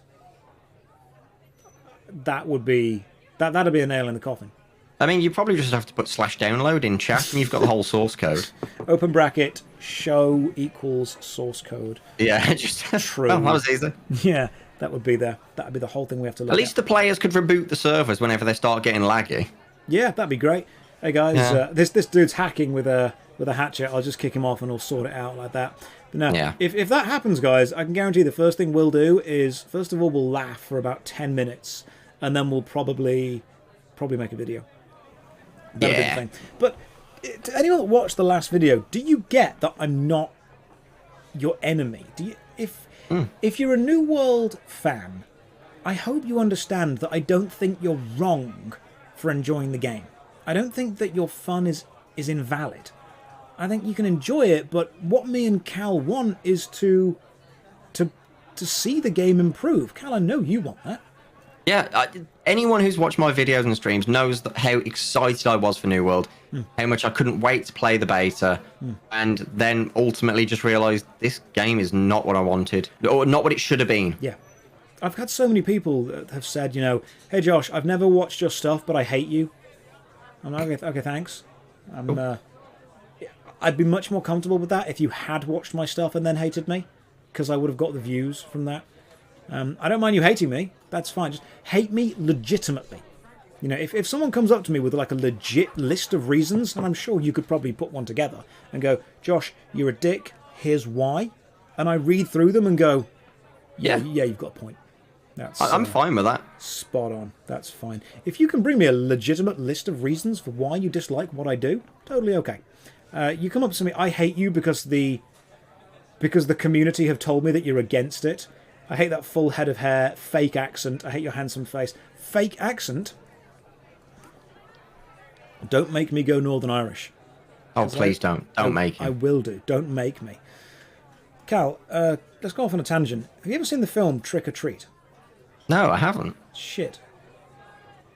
that'd be a nail in the coffin. I mean, you probably just have to put /download in chat, and you've got the whole source code. Open bracket, show equals source code. Yeah, just True. Well, that was easy. Yeah, that would be the whole thing we have to look At least the players could reboot the servers whenever they start getting laggy. Yeah, that'd be great. Hey guys, Yeah. this dude's hacking with a hatchet. I'll just kick him off and we'll sort it out like that. But no, Yeah. if that happens, guys, I can guarantee the first thing we'll do is, first of all, we'll laugh for about 10 minutes, and then we'll probably make a video. That'll be the thing. But to anyone that watched the last video, do you get that I'm not your enemy? Do you? If you're a New World fan, I hope you understand that I don't think you're wrong for enjoying the game. I don't think that your fun is invalid. I think you can enjoy it, but what me and Cal want is to see the game improve. Cal, I know you want that. Yeah, anyone who's watched my videos and streams knows how excited I was for New World, how much I couldn't wait to play the beta, and then ultimately just realised this game is not what I wanted, or not what it should have been. Yeah. I've had so many people that have said, hey Josh, I've never watched your stuff, but I hate you. I'm like, okay, thanks. I'd be much more comfortable with that if you had watched my stuff and then hated me, because I would have got the views from that. I don't mind you hating me. That's fine. Just hate me legitimately. If someone comes up to me with like a legit list of reasons, and I'm sure you could probably put one together and go, Josh, you're a dick, here's why. And I read through them and go, yeah, you've got a point. I'm fine with that. Spot on. That's fine. If you can bring me a legitimate list of reasons for why you dislike what I do, totally okay. You come up to me, I hate you because the community have told me that you're against it. I hate that full head of hair, fake accent. I hate your handsome face. Fake accent? Don't make me go Northern Irish. Oh, please don't. Don't make it. I will do. Don't make me. Cal, let's go off on a tangent. Have you ever seen the film Trick or Treat? No, I haven't. Shit.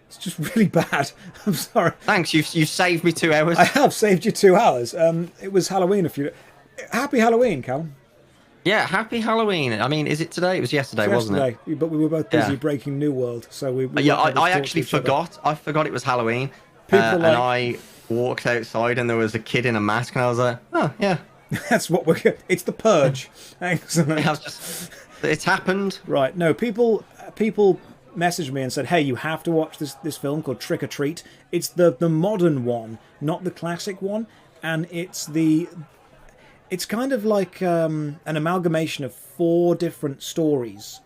It's just really bad. I'm sorry. Thanks, you've saved me 2 hours. I have saved you 2 hours. It was Halloween Happy Halloween, Cal. Yeah, happy Halloween. I mean, is it today? It was yesterday, wasn't it? But we were both busy breaking New World, so we I actually forgot. I forgot it was Halloween. And I walked outside and there was a kid in a mask, and I was like, oh, yeah. That's what it's the purge. Excellent. It's happened. Right. No, people messaged me and said, hey, you have to watch this film called Trick or Treat. It's the modern one, not the classic one. And it's kind of like an amalgamation of 4 different stories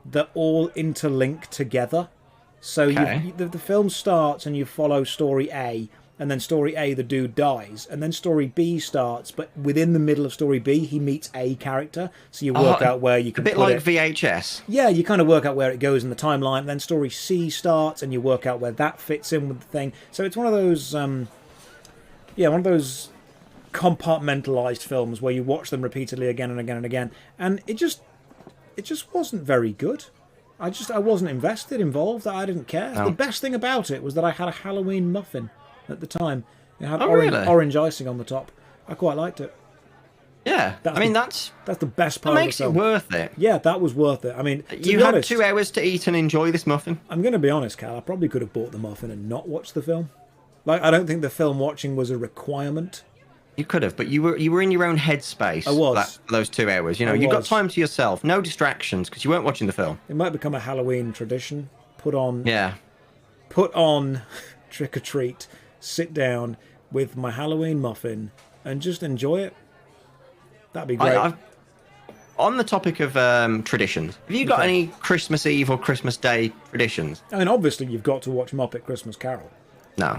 that all interlink together. So the film starts and you follow story A, and then story A, the dude dies, and then story B starts, but within the middle of story B, he meets a character, so you work out where you can put it. A bit like VHS. Yeah, you kind of work out where it goes in the timeline, and then story C starts, and you work out where that fits in with the thing. So it's one of those, compartmentalized films where you watch them repeatedly again and again and again, and it just wasn't very good. I wasn't involved. I didn't care. No. The best thing about it was that I had a Halloween muffin at the time. It had orange icing on the top. I quite liked it. Yeah, that's the best part. That makes it worth it. Yeah, that was worth it. I mean, you had 2 hours to eat and enjoy this muffin. I'm going to be honest, Cal. I probably could have bought the muffin and not watched the film. Like, I don't think the film watching was a requirement. You could have, but you were in your own headspace. I was. For those 2 hours. You got time to yourself, no distractions, because you weren't watching the film. It might become a Halloween tradition. Put on Trick or Treat, sit down with my Halloween muffin, and just enjoy it. That'd be great. On the topic of traditions, have you got any Christmas Eve or Christmas Day traditions? I mean, obviously, you've got to watch Muppet Christmas Carol. No.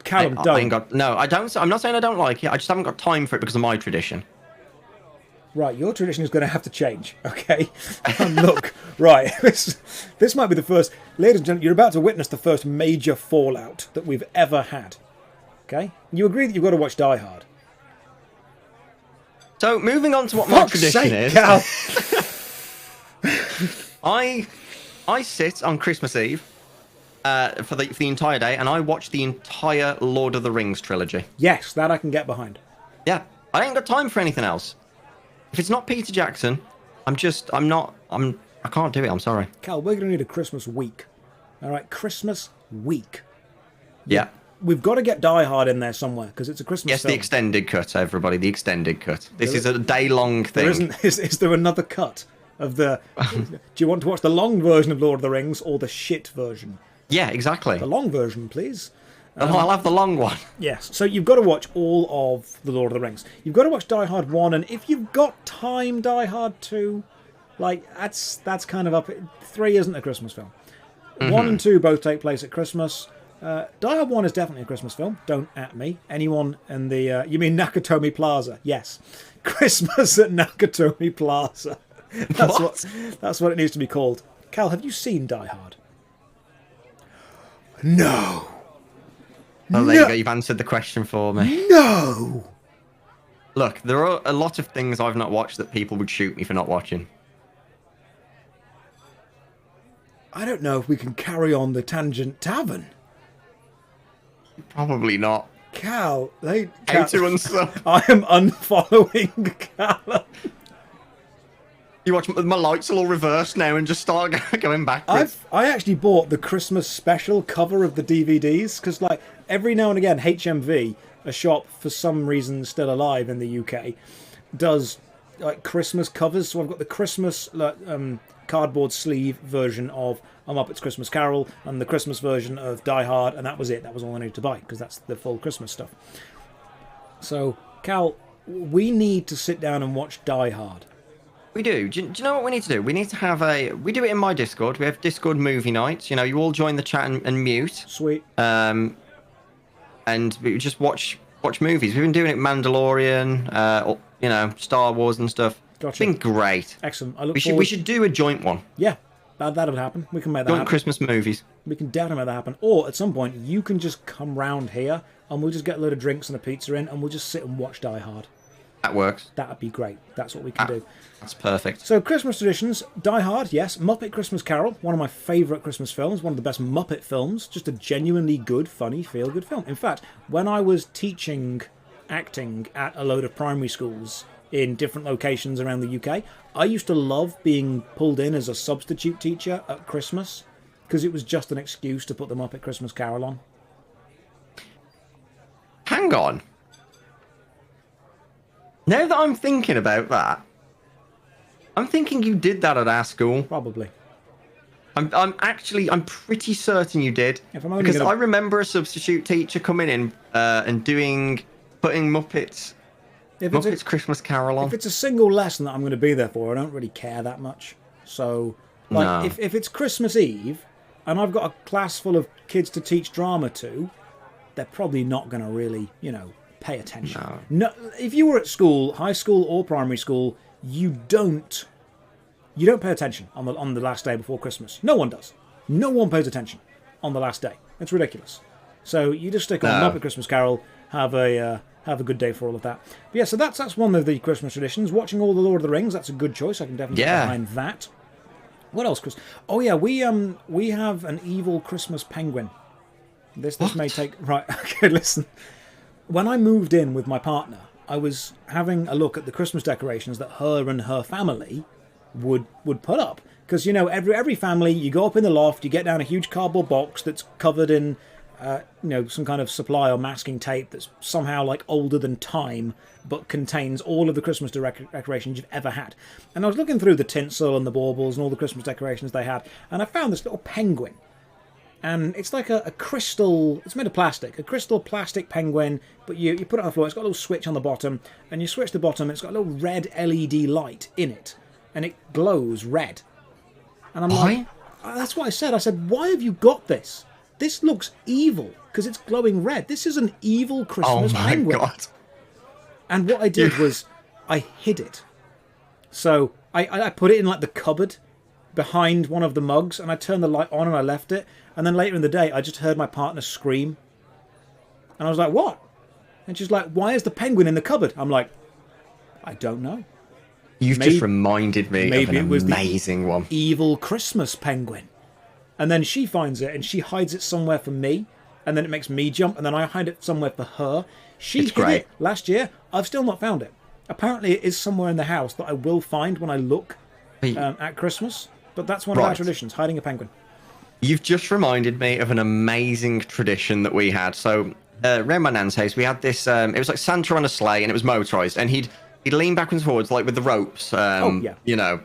Callum, don't. No, I don't. I'm not saying I don't like it. I just haven't got time for it because of my tradition. Right, your tradition is going to have to change, okay? Look, right, this might be the first... Ladies and gentlemen, you're about to witness the first major fallout that we've ever had, okay? You agree that you've got to watch Die Hard. So, moving on to what my tradition is... Cal. I sit on Christmas Eve... for the entire day, and I watched the entire Lord of the Rings trilogy. Yes, that I can get behind. Yeah, I ain't got time for anything else. If it's not Peter Jackson, I can't do it, I'm sorry. Cal, we're going to need a Christmas week. All right, Christmas week. Yeah. We've got to get Die Hard in there somewhere because it's a Christmas Yes, film. the extended cut, everybody. The extended cut. This is a day-long thing. Is there another cut of the... Do you want to watch the long version of Lord of the Rings or the shit version? Yeah, exactly. The long version, please. I'll have the long one. Yes, so you've got to watch all of the Lord of the Rings. You've got to watch Die Hard 1, and if you've got time, Die Hard 2, like, that's kind of up... 3 isn't a Christmas film. 1 and 2 both take place at Christmas. Die Hard 1 is definitely a Christmas film. Don't at me. Anyone in the... you mean Nakatomi Plaza? Yes. Christmas at Nakatomi Plaza. That's what it needs to be called. Cal, have you seen Die Hard? No. Oh, there you go. You've answered the question for me. No. Look, there are a lot of things I've not watched that people would shoot me for not watching. I don't know if we can carry on the Tangent Tavern. Probably not. Cal, How to unsub. I am unfollowing Callum. You watch my lights will all reverse now and just start going backwards. I actually bought the Christmas special cover of the DVDs because, like, every now and again, HMV, a shop for some reason still alive in the UK, does like Christmas covers. So I've got the Christmas cardboard sleeve version of A Muppet's Christmas Carol and the Christmas version of Die Hard, and that was it. That was all I needed to buy because that's the full Christmas stuff. So, Cal, we need to sit down and watch Die Hard. We do. Do you know what we need to do? We need to have we do it in my Discord. We have Discord movie nights. You know, you all join the chat and mute. Sweet. And we just watch movies. We've been doing it Mandalorian, you know, Star Wars and stuff. Gotcha. It's been great. Excellent. We should do a joint one. Yeah, that'll happen. We can make that Joint happen. Christmas movies. We can definitely make that happen. Or at some point, you can just come round here and we'll just get a load of drinks and a pizza in and we'll just sit and watch Die Hard. That works. That'd be great. That's what we can do. That's perfect. So, Christmas traditions. Die Hard, yes. Muppet Christmas Carol, one of my favourite Christmas films. One of the best Muppet films. Just a genuinely good, funny, feel-good film. In fact, when I was teaching acting at a load of primary schools in different locations around the UK, I used to love being pulled in as a substitute teacher at Christmas because it was just an excuse to put the Muppet Christmas Carol on. Hang on. Now that I'm thinking about that, I'm thinking you did that at our school. Probably. I'm pretty certain you did. Because I remember a substitute teacher coming in and putting Muppets Christmas Carol on. If it's a single lesson that I'm going to be there for, I don't really care that much. So, like, No. if it's Christmas Eve and I've got a class full of kids to teach drama to, they're probably not going to really, pay attention. No, if you were at school, high school or primary school, you don't pay attention on the last day before Christmas. No one does. No one pays attention on the last day. It's ridiculous. So you just stick on Muppet Christmas Carol, have a good day for all of that. But yeah, so that's one of the Christmas traditions. Watching all the Lord of the Rings, that's a good choice. I can definitely get behind that. What else, Chris? Oh yeah, we have an evil Christmas penguin. This may take right. Okay, listen. When I moved in with my partner, I was having a look at the Christmas decorations that her and her family would put up. Because, every family, you go up in the loft, you get down a huge cardboard box that's covered in, some kind of supply or masking tape that's somehow, like, older than time, but contains all of the Christmas decorations you've ever had. And I was looking through the tinsel and the baubles and all the Christmas decorations they had, and I found this little penguin. And it's like a crystal, it's made of plastic, a crystal plastic penguin, but you put it on the floor, it's got a little switch on the bottom, and you switch the bottom, it's got a little red LED light in it, and it glows red. And I'm like, that's what I said. I said, why have you got this? This looks evil, because it's glowing red. This is an evil Christmas penguin. Oh my God. And what I did was, I hid it. So, I put it in like the cupboard behind one of the mugs, and I turned the light on and I left it. And then later in the day, I just heard my partner scream. And I was like, what? And she's like, why is the penguin in the cupboard? I'm like, I don't know. You've just reminded me of an amazing one. Evil Christmas penguin. And then she finds it and she hides it somewhere for me. And then it makes me jump. And then I hide it somewhere for her. She hid it last year. I've still not found it. Apparently it is somewhere in the house that I will find when I look at Christmas. But that's one of our traditions, hiding a penguin. You've just reminded me of an amazing tradition that we had. So, around my nan's house, we had this. It was like Santa on a sleigh, and it was motorized, and he'd lean backwards and forwards like with the ropes. You know.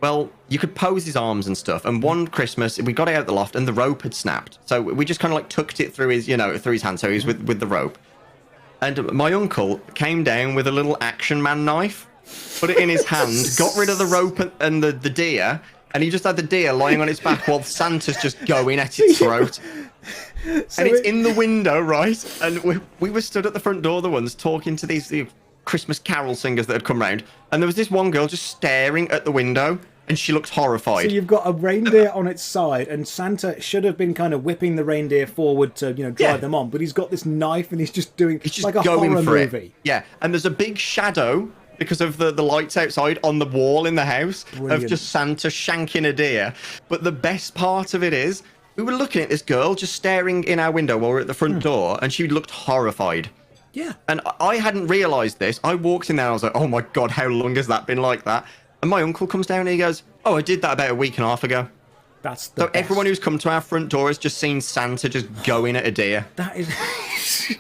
Well, you could pose his arms and stuff. And one Christmas, we got it out the loft, and the rope had snapped. So we just kind of like tucked it through his, through his hand. So he was with the rope. And my uncle came down with a little Action Man knife, put it in his hand, got rid of the rope and the deer, and he just had the deer lying on its back while Santa's just going at its throat. So and it's in the window, right? And we were stood at the front door, the ones talking to these Christmas carol singers that had come round, and there was this one girl just staring at the window, and she looked horrified. So you've got a reindeer on its side, and Santa should have been kind of whipping the reindeer forward to, drive them on, but he's got this knife, and he's just like a horror movie. Yeah, and there's a big shadow because of the lights outside on the wall in the house. Brilliant. Of just Santa shanking a deer. But the best part of it is, we were looking at this girl just staring in our window while we were at the front door, and she looked horrified. Yeah. And I hadn't realised this. I walked in there and I was like, oh my God, how long has that been like that? And my uncle comes down and he goes, oh, I did that about a week and a half ago. That's so best. Everyone who's come to our front door has just seen Santa just going at a deer. That is...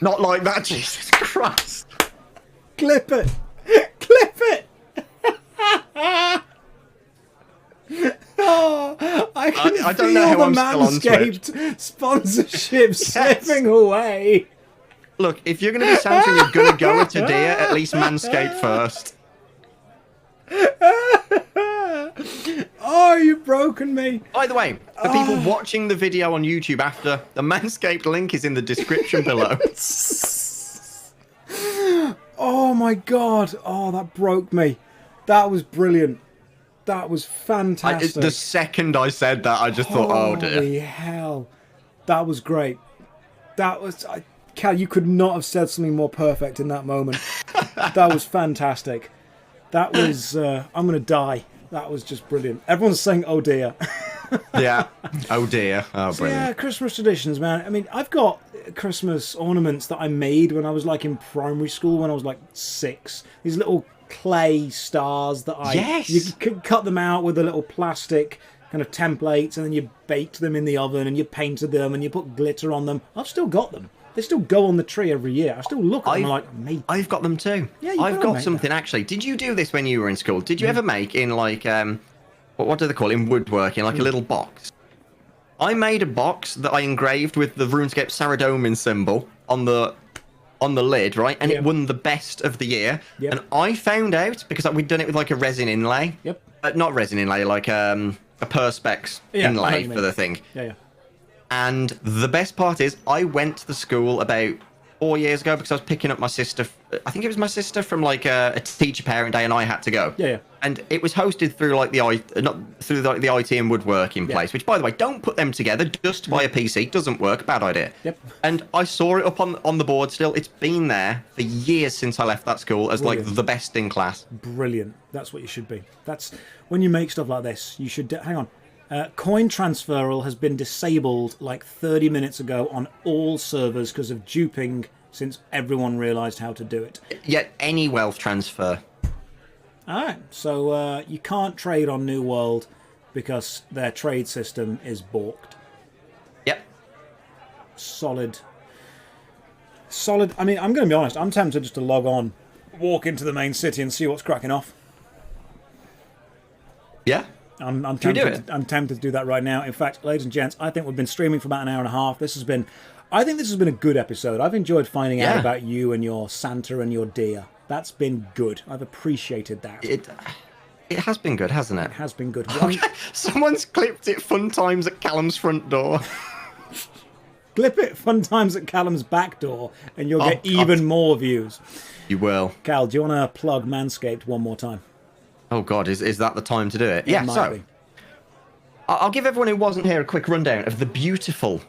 Not like that, Jesus Christ. Clip it. Clip it. Oh, I can don't know how feel the Manscaped sponsorship slipping away. Look, if you're going to be Santa and you're going to go at a deer, at least Manscaped first. Oh, you've broken me. By the way, for people watching the video on YouTube after, the Manscaped link is in the description below. Oh my God. Oh, that broke me. That was brilliant. That was fantastic. The second I said that, I just thought, oh dear. Holy hell. That was great. That was... Cal, you could not have said something more perfect in that moment. That was fantastic. That was... I'm going to die. That was just brilliant. Everyone's saying, oh dear. Yeah. Oh dear. Oh, brilliant. Yeah, Christmas traditions, man. I mean, I've got Christmas ornaments that I made when I was like in primary school, when I was like 6. These little clay stars that you could cut them out with a little plastic kind of templates, and then you baked them in the oven and you painted them and you put glitter on them. I've still got them. They still go on the tree every year. I still look at them like, mate. I've got them too. Yeah, I've got something actually. Did you do this when you were in school? Did you ever make in like what do they call it? In woodworking, like a little box? I made a box that I engraved with the RuneScape Saradomin symbol on the lid, right? And it won the best of the year. Yep. And I found out, because we'd done it with like a resin inlay. Yep. Not resin inlay, like a Perspex inlay for the thing. Yeah. And the best part is, I went to the school about 4 years ago because I was picking up my sister. I think it was my sister from like a teacher parent day, and I had to go. Yeah. And it was hosted through like the IT and woodworking place. Which, by the way, don't put them together. Just buy a PC. Doesn't work. Bad idea. Yep. And I saw it up on the board still. It's been there for years since I left that school as like the best in class. Brilliant. That's what you should be. That's when you make stuff like this. You should hang on. Coin transferal has been disabled like 30 minutes ago on all servers because of duping, since everyone realised how to do it. Yet any wealth transfer. Alright, so you can't trade on New World because their trade system is balked. Yep. Solid. I mean, I'm going to be honest, I'm tempted just to log on, walk into the main city and see what's cracking off. Yeah. I'm tempted to do that right now. In fact, ladies and gents, I think we've been streaming for about an hour and a half. I think this has been a good episode. I've enjoyed finding out about you and your Santa and your deer. That's been good. I've appreciated that. It has been good, hasn't it? It has been good. Someone's clipped it. Fun times at Callum's front door. Clip it. Fun times at Callum's back door, and you'll get even more views. You will. Cal, do you want to plug Manscaped one more time? Oh, God, is that the time to do it? Yeah, so I'll give everyone who wasn't here a quick rundown of the beautiful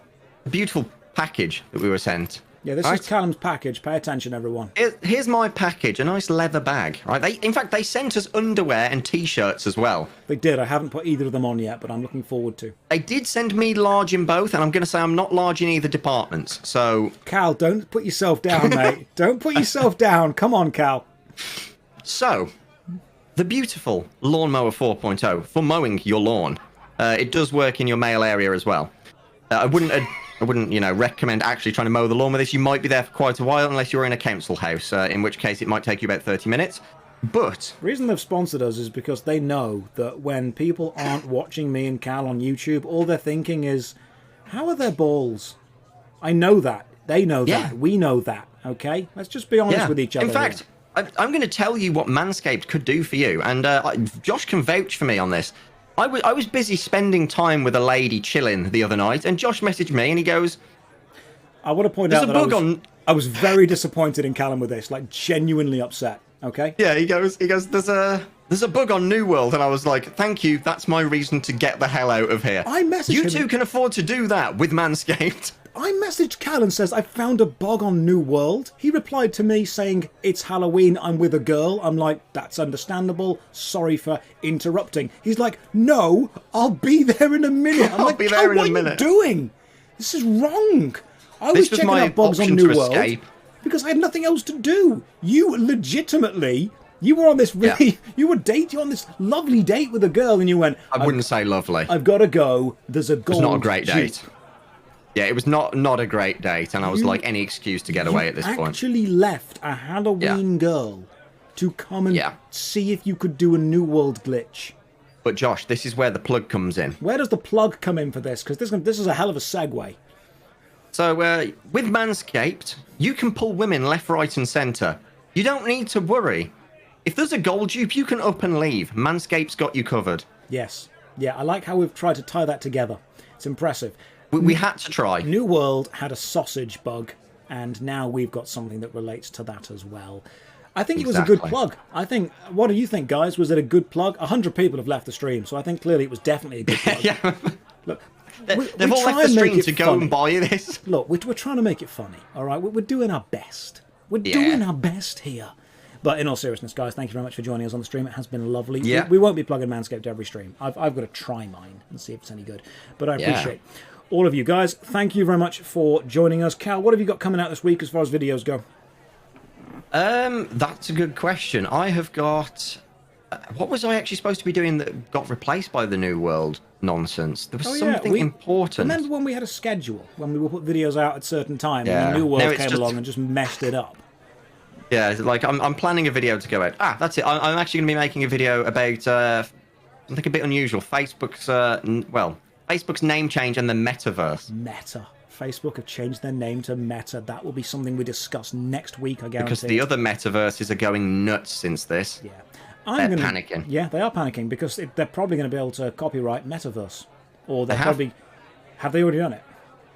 package that we were sent. Yeah, this is Callum's package. Pay attention, everyone. Here's my package, a nice leather bag. Right? In fact, they sent us underwear and T-shirts as well. They did. I haven't put either of them on yet, but I'm looking forward to. They did send me large in both, and I'm going to say I'm not large in either departments, so... Cal, don't put yourself down, mate. Don't put yourself down. Come on, Cal. So... the beautiful Lawnmower 4.0 for mowing your lawn. It does work in your mail area as well. I wouldn't, recommend actually trying to mow the lawn with this. You might be there for quite a while unless you're in a council house, in which case it might take you about 30 minutes. But the reason they've sponsored us is because they know that when people aren't watching me and Cal on YouTube, all they're thinking is, how are their balls? I know that. They know that. We know that. Okay? Let's just be honest with each other. In fact, I'm going to tell you what Manscaped could do for you. And Josh can vouch for me on this. I was busy spending time with a lady chilling the other night, and Josh messaged me and he goes, I want to point out that I was very disappointed in Callum with this, like genuinely upset. Okay. Yeah, he goes. There's a bug on New World, and I was like, thank you. That's my reason to get the hell out of here. I messaged you him. two can afford to do that with Manscaped. I messaged Cal and says, I found a bug on New World. He replied to me saying, it's Halloween, I'm with a girl. I'm like, that's understandable. Sorry for interrupting. He's like, no, I'll be there in a minute. I'm like, be there in a What minute. are you doing? This is wrong. I was checking out bugs on New World because I had nothing else to do. You legitimately... You were on this you were on this lovely date with a girl, and you went, I wouldn't say lovely. I've got to go. There's a gold. It was not a great date. Yeah, it was not a great date, and I was like, any excuse to get away at this point. You actually left a Halloween girl to come and see if you could do a New World glitch. But Josh, this is where the plug comes in. Where does the plug come in for this? Because this is a hell of a segue. So, with Manscaped, you can pull women left, right, and centre. You don't need to worry. If there's a gold dupe, you can up and leave. Manscaped's got you covered. Yes. Yeah, I like how we've tried to tie that together. It's impressive. We had to try. New World had a sausage bug, and now we've got something that relates to that as well. I think it was a good plug. What do you think, guys? Was it a good plug? 100 people have left the stream, so I think clearly it was definitely a good plug. Yeah. Look, they've all left the stream to go and buy this. Look, we're trying to make it funny, all right? We're doing our best. We're doing our best here. But in all seriousness, guys, thank you very much for joining us on the stream. It has been lovely. Yeah. We won't be plugging Manscaped every stream. I've got to try mine and see if it's any good. But I appreciate all of you guys. Thank you very much for joining us. Cal, what have you got coming out this week as far as videos go? That's a good question. I have got... what was I actually supposed to be doing that got replaced by the New World nonsense? There was something important. Remember when we had a schedule, when we would put videos out at certain times, and the New World came along and just messed it up? Yeah, like I'm planning a video to go out. That's it. I'm actually going to be making a video about something a bit unusual. Facebook's name change and the metaverse. Meta. Facebook have changed their name to Meta. That will be something we discuss next week, I guarantee. Because the other metaverses are going nuts since this. Yeah. They're panicking. Yeah, they are panicking because they're probably going to be able to copyright Metaverse. Or they probably... Have they already done it?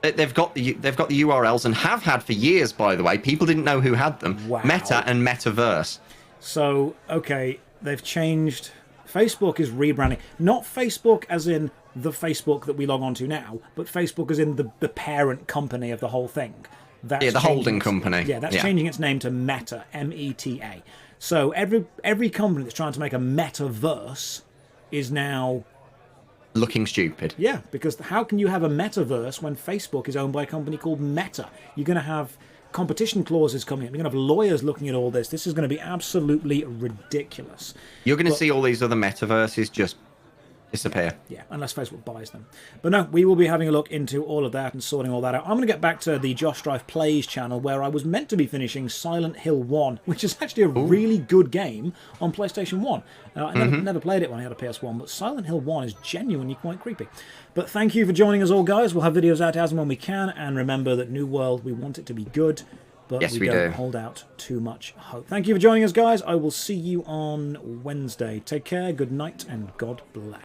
They've got the URLs and have had for years, by the way. People didn't know who had them. Wow. Meta and Metaverse. So, okay, they've changed. Facebook is rebranding. Not Facebook as in the Facebook that we log on to now, but Facebook as in the parent company of the whole thing. That's the holding company. Yeah, that's changing its name to Meta, M-E-T-A. So every company that's trying to make a metaverse is now... looking stupid. Yeah, because how can you have a metaverse when Facebook is owned by a company called Meta? You're going to have competition clauses coming up. You're going to have lawyers looking at all this. This is going to be absolutely ridiculous. You're going to see all these other metaverses just disappear. Yeah, unless Facebook buys them. But no, we will be having a look into all of that and sorting all that out. I'm going to get back to the Josh Strife Plays channel where I was meant to be finishing Silent Hill 1, which is actually a really good game on PlayStation 1. I never played it when I had a PS1, but Silent Hill 1 is genuinely quite creepy. But thank you for joining us all, guys. We'll have videos out as and when we can, and remember that New World, we want it to be good, but we don't hold out too much hope. Thank you for joining us, guys. I will see you on Wednesday. Take care, good night, and God bless.